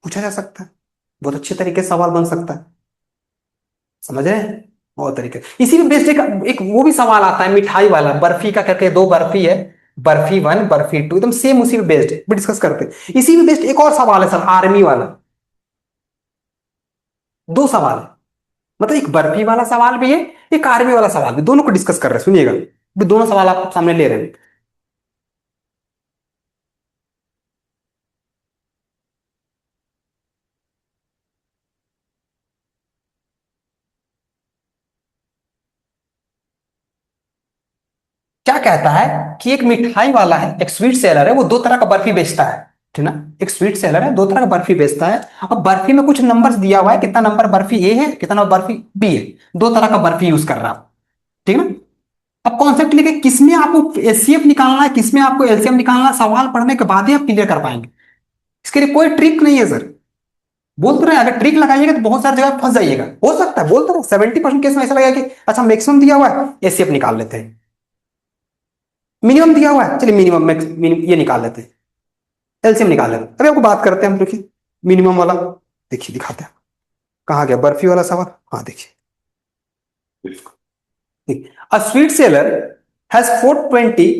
पूछा जा सकता है, बहुत अच्छे तरीके से सवाल बन सकता है। समझ रहे हैं, बहुत तरीके। इसी में बेस्ड एक वो भी सवाल आता है मिठाई वाला, बर्फी का करके, 2 बर्फी है, बर्फी 1, बर्फी 2, एकदम सेम उसी में बेस्ड भी डिस्कस करते हैं। इसी में बेस्ड एक और सवाल है सर, आर्मी वाला। 2 सवाल है, मतलब एक बर्फी वाला सवाल भी है, एक आर्मी वाला सवाल भी, दोनों को डिस्कस कर रहे हैं। सुनिएगा, भी दोनों सवाल आपको सामने ले रहे हैं। क्या कहता है कि एक मिठाई वाला है, एक स्वीट सेलर है, वो 2 तरह का बर्फी बेचता है, ठीक ना। एक स्वीट सेलर है, 2 तरह का बर्फी बेचता है। अब बर्फी में कुछ नंबर्स दिया हुआ है, कितना नंबर बर्फी ए है, कितना नंबर बर्फी बी है, 2 तरह का बर्फी यूज कर रहा हूं, ठीक ना। अब कॉन्सेप्ट लिखे, किसमें आपको एचसीएफ निकालना है, किसमें आपको एलसीएम निकालना है, सवाल पढ़ने के बाद ही आप क्लियर कर पाएंगे। इसके लिए कोई ट्रिक नहीं है सर। बोल तो रहे हैं, अगर ट्रिक लगाइएगा तो बहुत सारी जगह फंस जाइएगा। हो सकता है, बोल तो रहे 70% केस में ऐसा लगेगा कि अच्छा मैक्सिमम दिया हुआ है, एचसीएफ निकाल लेते हैं। मिनिमम दिया हुआ है, चलिए मिनिमम ये निकाल लेते हैं, एलसीएम निकाल लेते हैं। अभी आपको बात करते हैं हम, देखिए मिनिमम वाला, देखिए दिखाते हैं। कहाँ गया बर्फी वाला सवाल, हाँ देखिए। A sweet seller has 420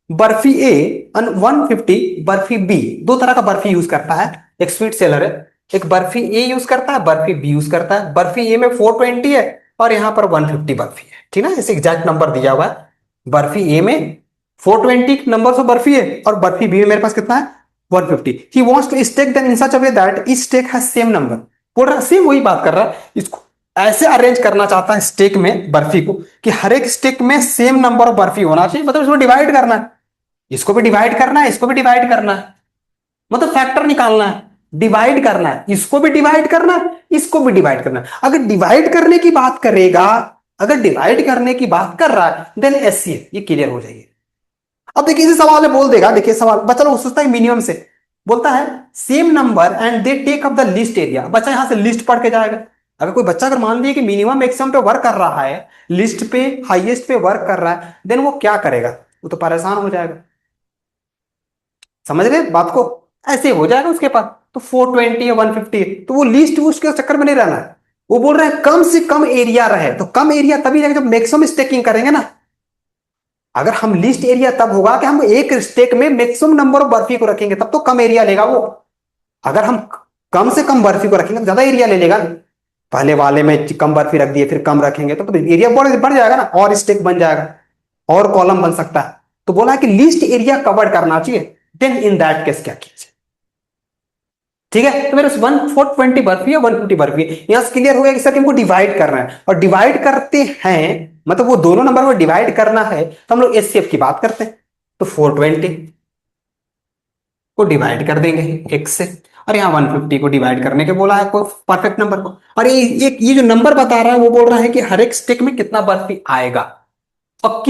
barfi ए और 150 बर्फी बी। दो तरह का बर्फी यूज करता है एक स्वीट सेलर है। एक बर्फी ए यूज करता है, बर्फी बी यूज करता है। बर्फी ए में 420 है और यहां पर 150 बर्फी है, ठीक है ना, इसे एग्जैक्ट नंबर दिया हुआ है। बर्फी ए में 420 नंबर ऑफ बर्फी है और बर्फी बी में मेरे पास कितना है 150। He wants to stack them in such a way that each stack has same number. बोल रहा है सेम वही बात कर रहा है, इसको ऐसे अरेंज करना चाहता है स्टेक में बर्फी को कि हर एक स्टेक में सेम नंबर ऑफ बर्फी होना चाहिए, मतलब इसको डिवाइड करना है, इसको भी डिवाइड करना है, इसको भी डिवाइड करना है, मतलब फैक्टर निकालना है, डिवाइड करना है, इसको भी डिवाइड करना है, इसको भी डिवाइड करना है। अगर डिवाइड करने की बात करेगा, अगर डिवाइड करने की बात कर रहा है देन एचसीएफ ये क्लियर हो जाएगी। अब देखिए इसी सवाल में बोल देगा, देखिए सवाल बच्चा लोग सोचता है मिनिमम से, बोलता है same number and they take up the least area. बच्चा यहां से लिस्ट पढ़ के जाएगा। अगर कोई बच्चा अगर मान लीजिए कि मिनिमम मैक्सिमम पे वर्क कर रहा है, लिस्ट पे हाईएस्ट पे वर्क कर रहा है, देन वो क्या करेगा, वो तो परेशान हो जाएगा। समझ रहे बात को, ऐसे हो जाएगा उसके पास। तो 420 या 150 तो वो लिस्ट उसके चक्कर में नहीं रहना है। वो बोल रहे हैं कम से कम एरिया रहे, तो कम एरिया तभी रहेगा जब मैक्सिमम स्टेकिंग करेंगे ना। अगर हम लिस्ट एरिया तब होगा कि हम एक स्टेक में मैक्सिमम नंबर ऑफ बर्फी को रखेंगे, तब तो कम एरिया लेगा वो। अगर हम कम से कम बर्फी को रखेंगे तो ज्यादा एरिया ले लेगा। पहले वाले में कम बर्फी रख दिए फिर कम रखेंगे तो एरिया बढ़ बढ़ जाएगा ना, और स्टेक बन जाएगा और कॉलम बन सकता है। तो बोला है कि लिस्ट एरिया कवर करना चाहिए, देन इन दैट केस क्या कीजिए। ठीक है, तो मेरे 420 बर्फी है 150 बर्फी है, यहां से क्लियर हो गया कि सर इनको डिवाइड करना है, और डिवाइड करते हैं मतलब वो दोनों नंबर को डिवाइड करना है, तो हम लोग एचसीएफ की बात करते हैं। तो 420 को डिवाइड कर देंगे एक से, और यहाँ 150 को डिवाइड करने के बोला है कोई परफेक्ट नंबर को। और ये जो नंबर बता रहा है वो बोल रहा है कि हर एक स्टेक में कितना बर्फी आएगा और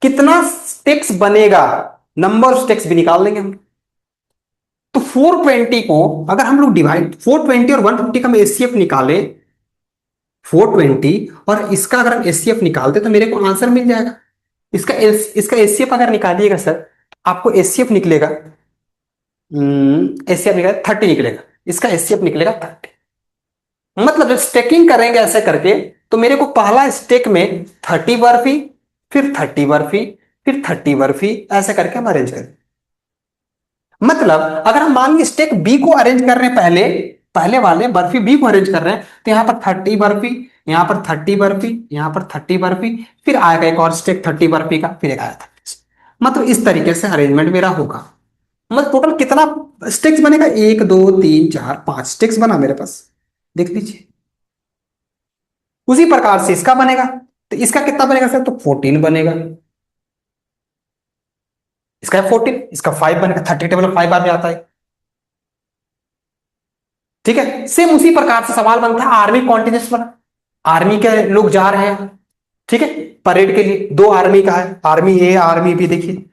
कितना स्टेक्स बनेगा, नंबर ऑफ स्टेक्स भी निकाल लेंगे हम। तो 420 को अगर हम लोग डिवाइड 420 और 150 का हम एचसीएफ निकाले, 420 और इसका अगर हम एचसीएफ निकालते तो मेरे को आंसर मिल जाएगा। इसका एचसीएफ अगर निकालिएगा सर, आपको एचसीएफ निकलेगा, एचसीएफ निकलेगा 30 निकलेगा, इसका एचसीएफ निकलेगा 30। मतलब जब स्टेकिंग करेंगे ऐसे करके, तो मेरे को पहला स्टेक में 30 बर्फी, फिर 30 बर्फी, फिर 30 बर्फी, ऐसे करके हम अरेंज करें। मतलब अगर हम मान लीजिए स्टेक बी को अरेंज कर रहे हैं, पहले पहले वाले बर्फी बी को अरेंज कर रहे हैं, तो यहां पर 30 बर्फी, यहां पर 30 बर्फी, यहां पर 30 बर्फी, फिर आएगा एक और स्टेक 30 बर्फी का, फिर एक आया था। मतलब इस तरीके से अरेंजमेंट मेरा होगा। मतलब टोटल कितना स्टेक्स बनेगा, 1 2 3 4 5 स्टेक्स बना मेरे पास, देख लीजिए। उसी प्रकार से इसका बनेगा, तो इसका कितना बनेगा सर, तो 14 बनेगा। इसका 14, इसका 5 बनेगा, 30 टेबल 5 बार में आता है। ठीक है, सेम उसी प्रकार से सवाल बनता है आर्मी कॉन्टिजेंट्स पर। आर्मी के लोग जा रहे हैं, ठीक है, परेड के लिए। दो आर्मी का है, आर्मी ए आर्मी बी, देखिए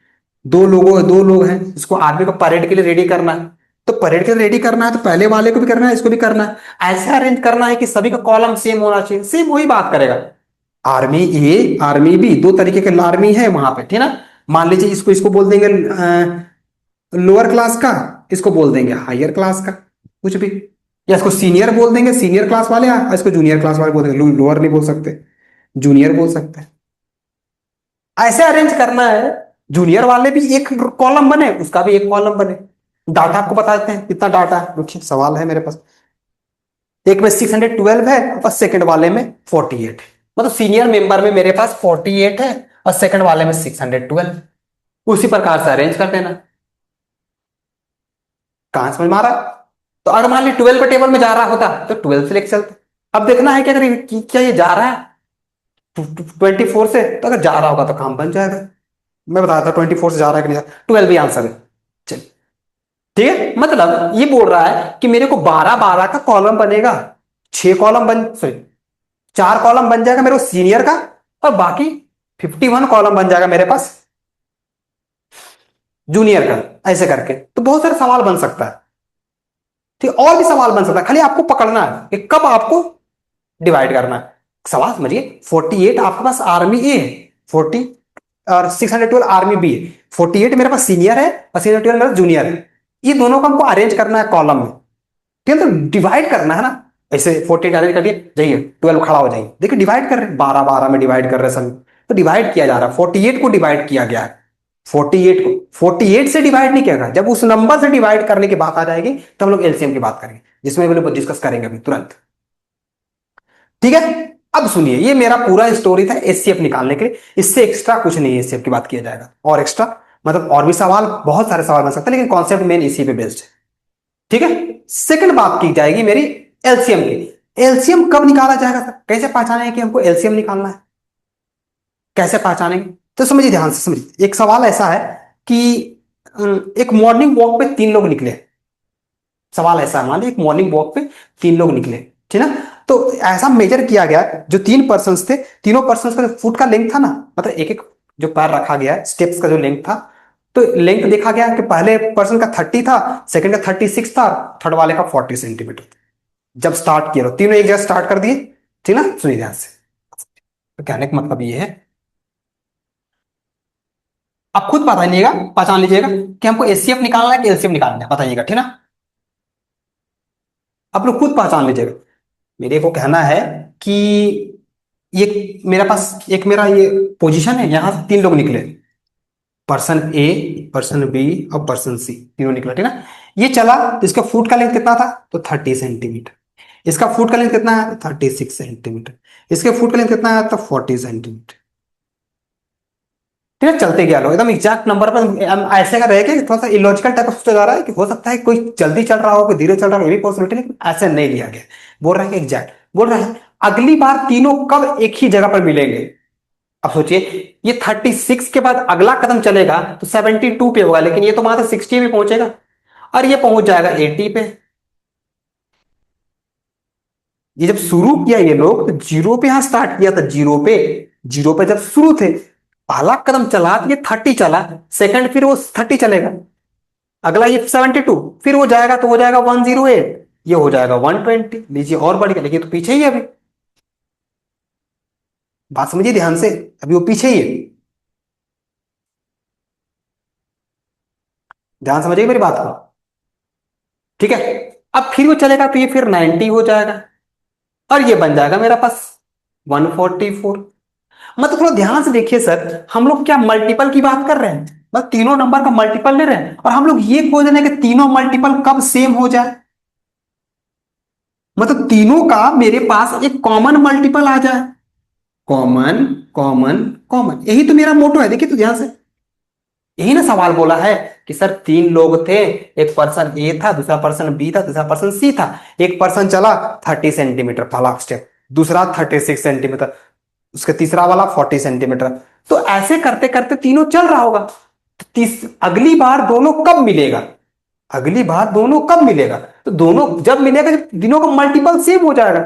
दो लोग हैं, इसको आर्मी को परेड के लिए रेडी करना है। तो परेड के लिए रेडी करना है तो पहले वाले को भी करना है, इसको भी करना है। ऐसे अरेंज करना है कि सभी का कॉलम सेम होना चाहिए, सेम वही बात करेगा। आर्मी ए आर्मी बी, दो तरीके के आर्मी है वहां पे, ठीक है ना। मान लीजिए इसको इसको बोल देंगे लोअर क्लास का, इसको बोल देंगे हायर क्लास का, कुछ भी। या इसको सीनियर बोल देंगे, सीनियर क्लास वाले, या इसको जूनियर क्लास वाले बोल देंगे, लोअर नहीं बोल सकते, जूनियर बोल सकते हैं। ऐसे अरेंज करना है, जूनियर वाले भी एक कॉलम बने, उसका भी एक कॉलम बने। डाटा आपको बता देते हैं कितना डाटा है, रुकिए सवाल है मेरे पास। एक में 612 है और सेकंड वाले में 48 है। मतलब सीनियर मेंबर में मेरे पास 48 है और सेकंड वाले में 612। उसी प्रकार से अरेंज कर देना। कहां समझ में आ रहा है? तो अगर मान ली 12 पे टेबल में जा रहा होता तो 12 से लेके चलते। अब देखना है कि अगर क्या ये जा रहा है 24 से, तो अगर जा रहा होगा तो काम बन जाएगा। मैं बताया था 24 से जा रहा है कि नहीं, 12 भी आंसर है। चलिए ठीक है, मतलब ये बोल रहा है कि मेरे को 12 का कॉलम बनेगा, 6 कॉलम बन सॉरी 4 कॉलम बन जाएगा मेरे को सीनियर का, और बाकी 51 कॉलम बन जाएगा मेरे पास जूनियर का। ऐसे करके तो बहुत सारे सवाल बन सकता है। ठीक, और भी सवाल बन सकता है, खाली आपको पकड़ना है कि कब आपको डिवाइड करना है। सवाल समझिए, 48 आपके पास आर्मी ए है, 40 और 612 आर्मी बी है। 48 मेरे पास सीनियर है और 612 मेरा जूनियर है। ये दोनों को हमको अरेंज करना है कॉलम में, ठीक है, तो डिवाइड करना है ना। ऐसे 48 अरेंज कर दिए, जाइए 12 खड़ा हो जाइए, देखिए डिवाइड कर रहे हैं, 12 12 में डिवाइड कर रहे हैं सभी, तो डिवाइड किया जा रहा है। 48 को डिवाइड किया गया है, 48 को 48 से डिवाइड नहीं किया गया। जब उस नंबर से डिवाइड करने की बात आ जाएगी तो हम लोग एलसीएम की बात करेंगे, जिसमें हम लोग डिस्कस करेंगे अभी तुरंत। ठीक है, अब सुनिए, ये मेरा पूरा स्टोरी था एचसीएफ निकालने के लिए, इससे एक्स्ट्रा कुछ नहीं है एचसीएफ की बात किया जाएगा, और एक्स्ट्रा मतलब और भी सवाल, बहुत सारे सवाल बन सकते हैं, लेकिन कॉन्सेप्ट मेन इसी पे बेस्ड है। ठीक है, सेकंड बात की जाएगी मेरी एलसीएम की। एलसीएम कब निकाला जाएगा सर, कैसे पहचाने कि हमको एलसीएम निकालना है, कैसे पहचानेंगे? तो समझिए, ध्यान से समझिए, एक सवाल ऐसा है कि एक मॉर्निंग वॉक पे 3 लोग निकले। सवाल ऐसा है, मान लीजिए एक मॉर्निंग वॉक पे 3 लोग निकले, ठीक ना। तो ऐसा मेजर किया गया, जो 3 पर्सन थे, तीनों पर्सन का फुट का लेंथ था ना, मतलब एक एक जो पैर रखा गया है, स्टेप्स का जो लेंथ था, तो लेंथ देखा गया कि पहले पर्सन का 30 था, सेकंड का 36 था, थर्ड वाले का 40 सेंटीमीटर। जब स्टार्ट किया, तीनों एक जगह स्टार्ट कर दिए, ठीक ना, सुनिए ध्यान से। तो कहने का मतलब ये है, आप खुद बताइएगा, पहचान लीजिएगा कि हमको एचसीएफ निकालना है कि एलसीएम निकालना है, बताइएगा, ठीक ना। आप लोग खुद पहचान लीजिएगा। मेरे को कहना है कि ये मेरे पास एक मेरा ये पोजीशन है, यहां से 3 लोग निकले, पर्सन ए, पर्सन बी और पर्सन सी, तीनों निकला, ठीक ना। ये चला तो इसका फुट का लेंथ कितना था, तो 30 सेंटीमीटर। इसका फुट का लेंथ कितना है, 36 सेंटीमीटर। इसके फुट का लेंथ कितना है, तो 40 सेंटीमीटर। ठीक है, चलते गया लोग एकदम एग्जैक्ट नंबर पर। ऐसे का रहेगा कि थोड़ा सा इलॉजिकल टाइप सोचा जा रहा है कि हो सकता है कोई जल्दी चल रहा हो, कोई धीरे चल रहा हो, ये भी पॉसिबिलिटी, लेकिन ऐसे नहीं लिया गया। बोल रहा है कि एग्जैक्ट, बोल रहा है अगली बार तीनों कब एक ही जगह पर मिलेंगे। अब सोचिए, ये 36 के बाद अगला कदम चलेगा तो 72 पे होगा, लेकिन ये तो वहां से 60 पे पहुंचेगा, और ये पहुंच जाएगा 80 पे। ये जब शुरू किया ये लोग, तो जीरो पे यहां स्टार्ट किया था, जीरो पे, जीरो पे जब शुरू थे, पहला कदम चला तो ये 30 चला, सेकंड फिर वो 30 चलेगा, अगला ये 72, फिर वो जाएगा तो हो जाएगा 108, ये हो जाएगा 120, लीजिए और बढ़ गया, लेकिन तो पीछे ही है अभी। बात समझिए ध्यान से, अभी वो पीछे ही है, ध्यान समझिए मेरी बात को। ठीक है, अब फिर वो चलेगा तो ये फिर 90 हो जाएगा, और ये बन जाएगा मेरा पास 144। मतलब थोड़ा ध्यान से देखिए सर, हम लोग क्या मल्टीपल की बात कर रहे हैं, बस तीनों नंबर का मल्टीपल ले रहे हैं, और हम लोग ये खोज रहे हैं कि तीनों मल्टीपल कब सेम हो जाए, मतलब तीनों का मेरे पास एक कॉमन मल्टीपल आ जाए। कॉमन, कॉमन, कॉमन, यही तो मेरा मोटो है, देखिए तो ध्यान से। यही ना सवाल बोला है कि सर 3 लोग थे, एक पर्सन ए था, दूसरा पर्सन बी था, तीसरा पर्सन सी था। एक पर्सन चला 30 सेंटीमीटर पहला स्टेप, दूसरा 36 सेंटीमीटर, उसके तीसरा वाला 40 सेंटीमीटर। तो ऐसे करते करते तीनों चल रहा होगा, तो अगली बार दोनों कब मिलेगा, अगली बार दोनों कब मिलेगा, तो दोनों जब मिलेगा जब तीनों का मल्टीपल सेम हो जाएगा।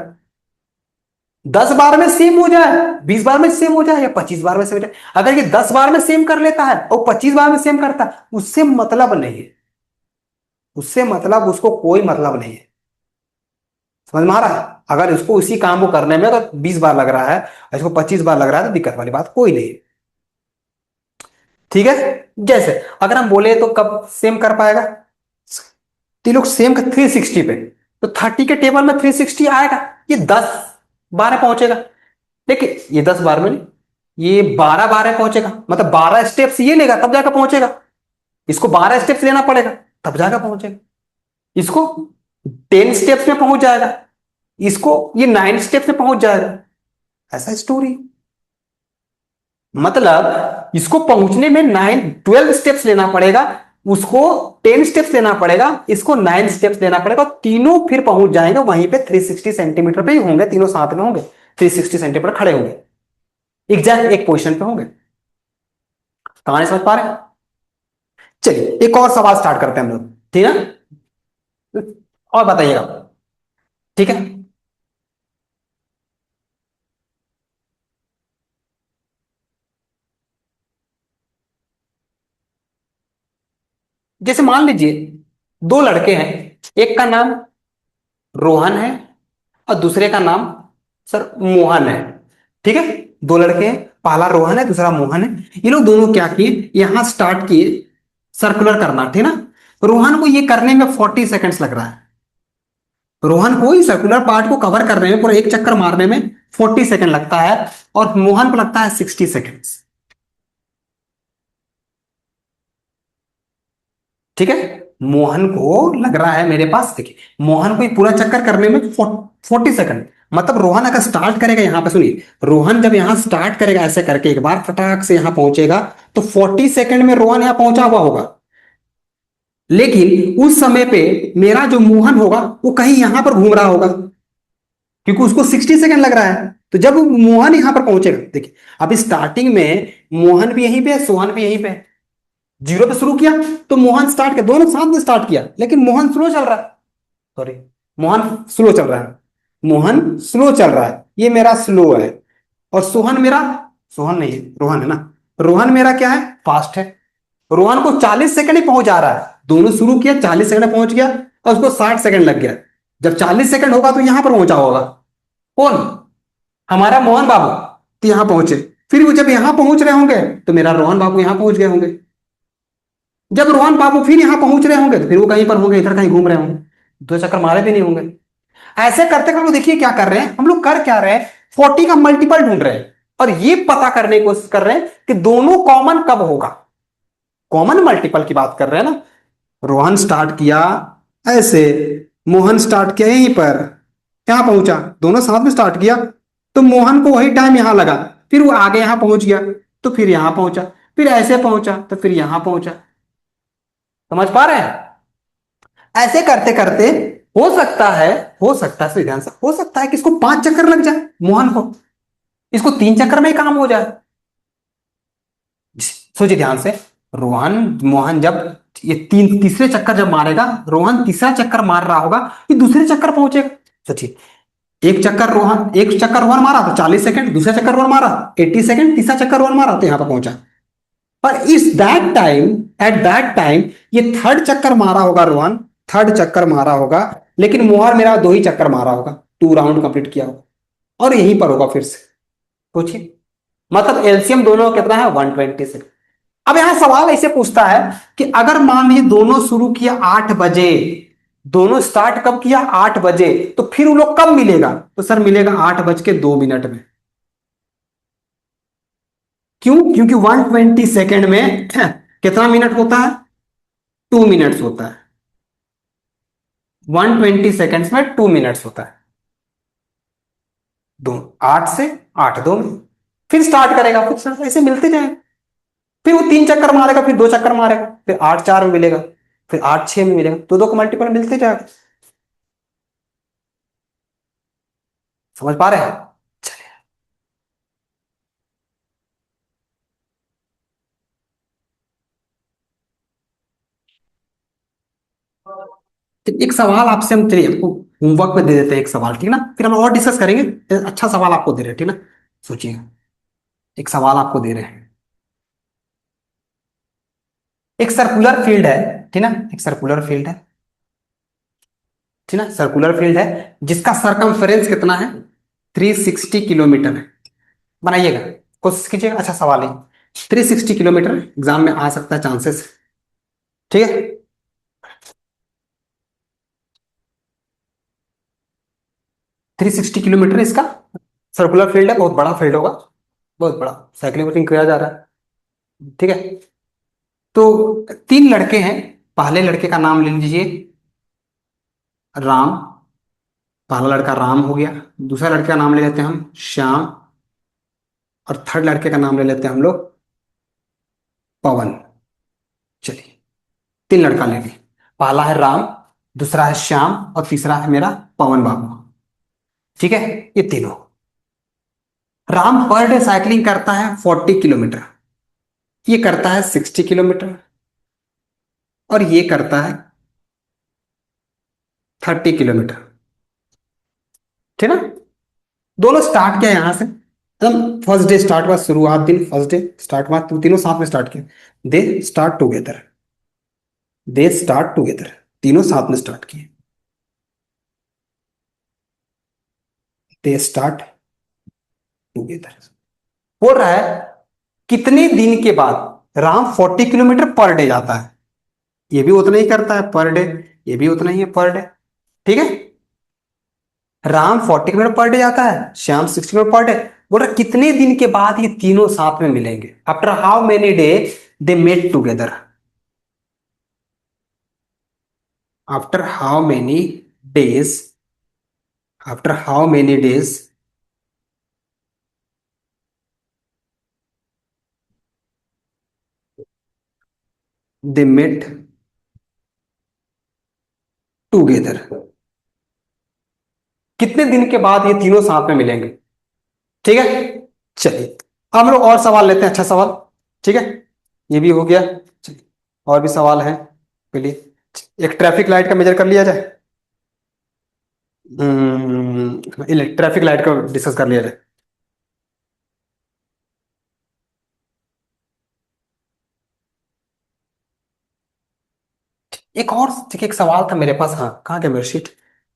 10 बार में सेम हो जाए, 20 बार में सेम हो जाए, या 25 बार में सेम हो जाए। अगर ये 10 बार में सेम कर लेता है और 25 बार में सेम करता है, उससे मतलब नहीं है, उससे मतलब उसको कोई मतलब नहीं है। समझ में आ रहा है? अगर इसको इसी काम को करने में अगर 20 बार लग रहा है और इसको 25 बार लग रहा है, तो दिक्कत वाली बात कोई नहीं है। ठीक है, जैसे अगर हम बोले तो कब सेम कर पाएगा, तीन लोग सेम का 360 पे, तो 30 के टेबल में 360 आएगा, ये 10 बार में पहुंचेगा। देखिए ये 10 बार में नहीं, ये 12 बार में पहुंचेगा, मतलब 12 स्टेप्स ये लेगा तब जाकर पहुंचेगा। इसको 12 स्टेप्स लेना पड़ेगा तब जाकर पहुंचेगा। इसको 10 स्टेप्स में पहुंच जाएगा, इसको ये 9 स्टेप्स में पहुंच जाएगा। ऐसा स्टोरी, मतलब इसको पहुंचने में 12 स्टेप्स लेना पड़ेगा, उसको 10 स्टेप्स लेना पड़ेगा, इसको 9 स्टेप्स लेना पड़ेगा, तीनों फिर पहुंच जाएंगे वहीं पे 360 सेंटीमीटर पे ही होंगे, तीनों साथ में होंगे, 360 सेंटीमीटर खड़े होंगे, एग्जैक्ट एक पोजिशन पे होंगे। कहानी समझ पा रहे हैं? चलिए एक और सवाल स्टार्ट करते हैं हम लोग, ठीक है, और बताइएगा, ठीक है। जैसे मान लीजिए 2 लड़के हैं, एक का नाम रोहन है और दूसरे का नाम सर मोहन है। ठीक है, दो लड़के हैं, पहला रोहन है दूसरा मोहन है। ये लोग दोनों क्या किए, यहां स्टार्ट किए सर्कुलर करना, ठीक ना। रोहन को ये करने में 40 सेकंड्स लग रहा है। रोहन को ही सर्कुलर पार्ट को कवर करने में, पूरा एक चक्कर मारने में 40 सेकंड लगता है, और मोहन को लगता है 60 सेकंड्स। ठीक है, मोहन को लग रहा है मेरे पास, देखिए मोहन को ये पूरा चक्कर करने में 40 सेकंड, मतलब रोहन अगर स्टार्ट करेगा यहां पे, सुनिए, रोहन जब यहां स्टार्ट करेगा ऐसे करके एक बार फटाक से यहां पहुंचेगा, तो 40 सेकंड में रोहन यहां पहुंचा हुआ होगा। लेकिन उस समय पे मेरा जो मोहन होगा वो कहीं यहां पर घूम रहा होगा, क्योंकि उसको 60 सेकंड लग रहा है। तो जब मोहन यहां पर पहुंचेगा, देखिए अभी स्टार्टिंग में मोहन भी यहीं पे है, सोहन भी यहीं पे है। जीरो पे शुरू किया तो मोहन स्टार्ट किया, दोनों साथ में स्टार्ट किया, लेकिन मोहन स्लो चल रहा है। सॉरी, मोहन स्लो चल रहा है, मोहन स्लो चल रहा है, ये मेरा स्लो है। और सोहन मेरा, सोहन नहीं है, रोहन है ना, रोहन मेरा क्या है, फास्ट है। रोहन को 40 सेकंड ही पहुंच जा रहा है, दोनों शुरू किया 40 सेकंड में पहुंच गया, और उसको 60 सेकंड लग गया। जब 40 सेकंड होगा तो यहां पर पहुंचा होगा कौन, हमारा मोहन बाबू, तो यहां पहुंचे। फिर वो जब यहां पहुंच रहे होंगे तो मेरा रोहन बाबू यहां पहुंच गए होंगे। जब रोहन बाबू फिर यहां पहुंच रहे होंगे तो फिर वो कहीं पर होंगे, इधर कहीं घूम रहे होंगे, दो चक्कर मारे भी नहीं होंगे। ऐसे करते करते देखिए क्या कर रहे हैं हम लोग, कर क्या रहे हैं, 40 का मल्टीपल ढूंढ रहे हैं, और ये पता करने की कोशिश कर रहे हैं कि दोनों कॉमन कब होगा। कॉमन मल्टीपल की बात कर रहे हैं ना। रोहन स्टार्ट किया ऐसे, मोहन स्टार्ट किया यहीं पर, यहां पहुंचा, दोनों साथ में स्टार्ट किया, तो मोहन को वही टाइम यहां लगा, फिर वो आगे यहां पहुंच गया, तो फिर यहां पहुंचा, फिर ऐसे पहुंचा, तो फिर यहां पहुंचा। समझ पा रहे हैं? ऐसे करते करते हो सकता है, हो सकता है ध्यान से, हो सकता है कि इसको 5 चक्कर लग जाए मोहन को, इसको 3 चक्कर में ही काम हो जाए। सोचिए ध्यान से, रोहन मोहन जब ये तीसरे चक्कर जब मारेगा, रोहन तीसरा चक्कर मार रहा होगा, ये दूसरे चक्कर पहुंचेगा। सोचिए, एक चक्कर रोहन मारा तो 40 सेकंड, दूसरा चक्कर रोहन मारा 80 सेकंड, तीसरा चक्कर रोहन मारा तो यहां पर पहुंचा। पर इस that time, at that time ये थर्ड चक्कर मारा होगा रोहन, थर्ड चक्कर मारा होगा, लेकिन मोहन मेरा 2 ही चक्कर मारा होगा, 2 राउंड कंप्लीट किया होगा, और यहीं पर होगा फिर से। सोचिए, मतलब एलसीएम दोनों का कितना है, 126। अब यहां सवाल ऐसे पूछता है कि अगर मान लीजिए दोनों शुरू किया 8 बजे, दोनों स्टार्ट कब किया, 8 बजे, तो फिर उन लोग कब मिलेगा, तो सर मिलेगा 8 बज के 2 मिनट में। क्यों, क्योंकि 120 सेकेंड में कितना मिनट होता है, 2 मिनट्स होता है। 120 सेकेंड्स में 2 मिनट्स होता है। दो, 8 से 8 2 में फिर स्टार्ट करेगा, फिर सर ऐसे मिलते जाएंगे। फिर वो 3 चक्कर मारेगा, फिर 2 चक्कर मारेगा, फिर 8 4 में मिलेगा, फिर 8 6 में मिलेगा, तो दो को मल्टीपल मिलते जाएगा। समझ पा रहे हैं? चलिए, तो एक सवाल आपसे हम, चलिए आपको होमवर्क में दे देते हैं एक सवाल, ठीक ना, फिर हम और डिस्कस करेंगे। अच्छा सवाल आपको दे रहे हैं, ठीक ना। सोचिएगा, एक सवाल आपको दे रहे हैं। एक सर्कुलर फील्ड है, ठीक ना, एक सर्कुलर फील्ड है, ठीक ना, सर्कुलर फील्ड है, जिसका सरकमफेरेंस कितना है, 360 किलोमीटर है। बनाइएगा, कोशिश कीजिएगा, अच्छा सवाल है। 360 किलोमीटर एग्जाम में आ सकता है, चांसेस, ठीक है। 360 किलोमीटर इसका सर्कुलर फील्ड है, बहुत बड़ा फील्ड होगा, बहुत बड़ा, साइक्लिंग वाइक्लिंग किया जा रहा है, ठीक है। तो 3 लड़के हैं, पहले लड़के का नाम ले लीजिए राम, पहला लड़का राम हो गया, दूसरा लड़के का नाम ले लेते हैं हम श्याम, और थर्ड लड़के का नाम ले लेते हैं हम लोग पवन। चलिए, 3 लड़का ले लिए, पहला है राम, दूसरा है श्याम, और तीसरा है मेरा पवन बाबू, ठीक है। ये तीनों, राम पर डे साइकिलिंग करता है 40 किलोमीटर, ये करता है 60 किलोमीटर, और ये करता है 30 किलोमीटर, ठीक है ना। दोनों स्टार्ट किया यहां से, एकदम फर्स्ट डे स्टार्ट हुआ, शुरुआत दिन फर्स्ट डे स्टार्ट हुआ, तीनों साथ में स्टार्ट किए, they start together, they start together, तीनों साथ में स्टार्ट किए। They start together. बोल रहा है कितने दिन के बाद राम 40 किलोमीटर पर डे जाता है। ये भी उतना ही करता है पर डे, ये भी उतना ही है पर डे। ठीक है, राम 40 किलोमीटर पर डे जाता है, श्याम 60 किलोमीटर पर डे। बोल रहा है कितने दिन के बाद ये तीनों साथ में मिलेंगे, after how many day they met together. After how many days, after how many days they met together. कितने दिन के बाद ये तीनों साथ में मिलेंगे। ठीक है, चलिए अब हम लोग और सवाल लेते हैं, अच्छा सवाल। ठीक है, ये भी हो गया। चलिए और भी सवाल है के लिए। एक ट्रैफिक लाइट का मेजर कर लिया जाए। ट्रैफिक लाइट का डिस्कस कर लिया जाए। एक और, ठीक है, एक सवाल था मेरे पास, हाँ कहाँ गया मेरा शीट।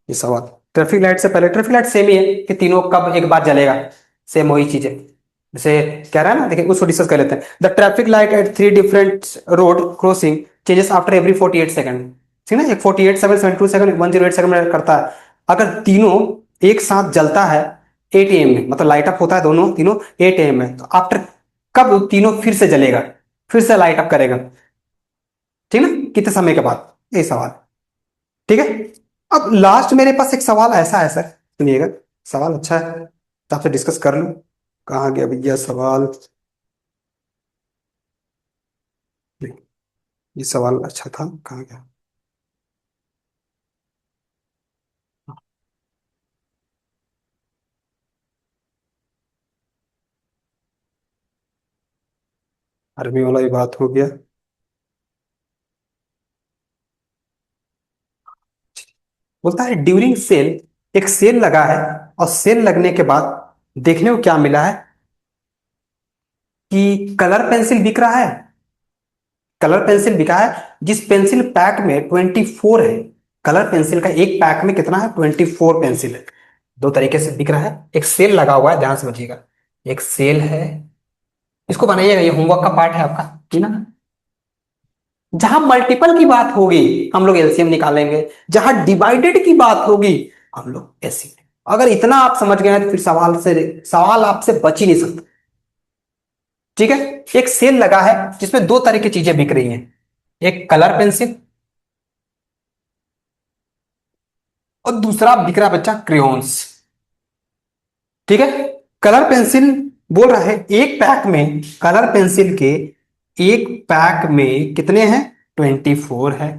ये सवाल ट्रैफिक लाइट से पहले, ट्रैफिक लाइट सेम ही है कि तीनों कब एक बार जलेगा, सेम वही चीज है। जैसे कह रहा है ना, देखिए उसको डिस्कस कर लेते हैं। The traffic light at three different road crossing changes after every 48 second. ठीक है ना, एक 48 सेकंड, 72 सेकंड, 108 सेकंड में करता है। अगर तीनों एक साथ जलता है 8 AM में, मतलब लाइट अप होता है दोनों तीनों 8 AM में, तो आफ्टर कब तीनों फिर से जलेगा, फिर से लाइट अप करेगा। ठीक है ना, कितने समय के बाद, ये सवाल। ठीक है, अब लास्ट मेरे पास एक सवाल ऐसा है सर, सुनिएगा, सवाल अच्छा है तो आपसे डिस्कस कर लूं। कहाँ गया भैया सवाल। ये सवाल अच्छा था, कहाँ गया। आर्मी वाला भी बात हो गया। बोलता है ड्यूरिंग सेल, एक सेल लगा है, और सेल लगने के बाद देखने को क्या मिला है कि कलर पेंसिल बिक रहा है। कलर पेंसिल बिका है, जिस पेंसिल पैक में 24 है। कलर पेंसिल का एक पैक में कितना है, 24 पेंसिल है। दो तरीके से बिक रहा है, एक सेल लगा हुआ है, ध्यान से समझिएगा। एक सेल है, इसको बनाइएगा, ये होमवर्क का पार्ट है आपका, ठीक ना। जहां मल्टीपल की बात होगी हम लोग एलसीएम निकालेंगे, जहां डिवाइडेड की बात होगी हम लोग एलसीएम। अगर इतना आप समझ गए हैं तो फिर सवाल आपसे बच ही नहीं सकता। ठीक है, एक सेल लगा है जिसमें दो तरह की चीजें बिक रही हैं, एक कलर पेंसिल और दूसरा बिक रहा है बच्चा क्रेयॉन्स। ठीक है, कलर पेंसिल बोल रहा है एक पैक में, कलर पेंसिल के एक पैक में कितने हैं, 24 है।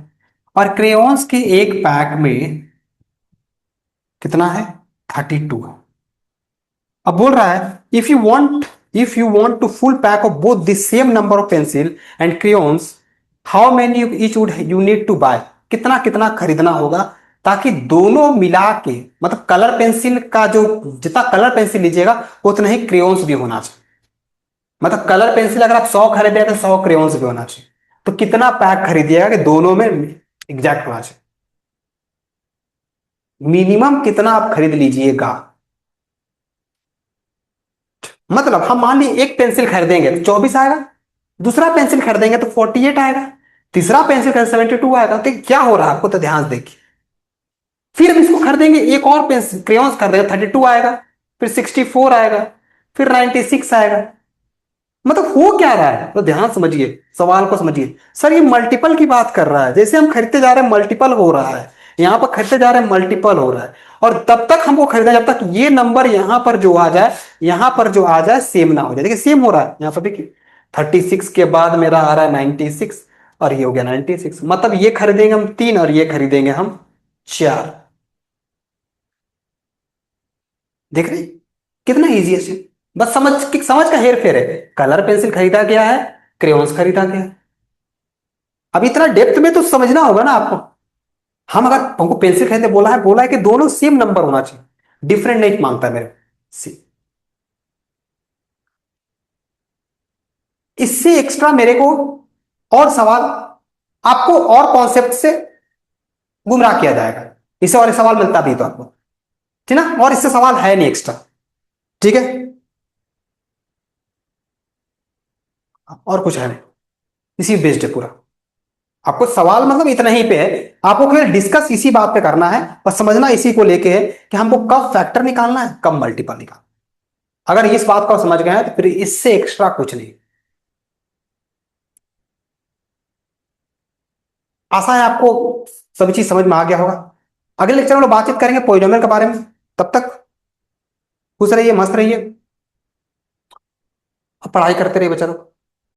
और क्रेयॉन्स के एक पैक में कितना है, 32 है। अब बोल रहा है if you want to full pack of both the same number of pencil and crayons, how many each would you need to buy. कितना कितना खरीदना होगा ताकि दोनों मिला के, मतलब कलर पेंसिल का जो, जितना कलर पेंसिल लीजिएगा उतना ही क्रेयॉन्स भी होना चाहिए। मतलब कलर पेंसिल अगर आप 100 खरीदे तो 100 क्रेयॉन्स भी होना चाहिए। तो कितना पैक खरीदिएगा कि दोनों में एग्जैक्ट होना चाहिए, मिनिमम कितना आप खरीद लीजिएगा। मतलब हम मान ली एक पेंसिल खरीदेंगे तो 24 आएगा, दूसरा पेंसिल खरीदेंगे तो 48 आएगा, तीसरा पेंसिल खरीद 72 आएगा। तो क्या हो रहा है आपको तो ध्यान से देखिए। फिर हम इसको खरीदेंगे, एक और पेंसिल क्रेयॉन्स खरीदेंगे, 32 आएगा, फिर 64 आएगा, फिर 96 आएगा। मतलब हो क्या रहा है, तो ध्यान समझिए, सवाल को समझिए। सर ये मल्टीपल की बात कर रहा है, जैसे हम खरीदते जा रहे हैं मल्टीपल हो रहा है, यहां पर खरीदते जा रहे हैं मल्टीपल हो रहा है। और तब तक हमको खरीदना जब तक ये नंबर यहां पर जो आ जाए, यहां पर जो आ जाए सेम ना हो जाए। देखिए सेम हो रहा है यहां पर, देखिए 36 के बाद मेरा आ रहा है 96, और ये हो गया 96। मतलब ये खरीदेंगे हम 3 और ये खरीदेंगे हम 4। देख रहे हैं? कितना इजी है। बस समझ का हेर फेर है। कलर पेंसिल खरीदा गया है, क्रेयॉन्स खरीदा गया है। अब इतना डेप्थ में तो समझना होगा ना आपको। हम अगर हमको पेंसिल खरीदने बोला है कि दोनों सेम नंबर होना चाहिए, डिफरेंट नहीं मांगता मेरे से। इससे एक्स्ट्रा मेरे को और सवाल, आपको और कॉन्सेप्ट से गुमराह किया जाएगा, इससे वाले सवाल मिलता भी तो आपको। ठीक ना, और इससे सवाल है नहीं एक्स्ट्रा। ठीक है, और कुछ है नहीं, इसी बेस्ड है पूरा। आपको सवाल मतलब इतना ही पे है, आपको केवल डिस्कस इसी बात पे करना है, बस समझना इसी को लेके है कि हमको कब फैक्टर निकालना है, कब मल्टीपल निकालना है। अगर इस बात को समझ गए हैं तो फिर इससे एक्स्ट्रा कुछ नहीं। आशा है आपको सभी चीज समझ में आ गया होगा। अगले लेक्चर में लोग बातचीत करेंगे पॉलिनोमियल के बारे में। तब तक खुश रहिए, मस्त रहिए, और पढ़ाई करते रहिए बच्चा लोग।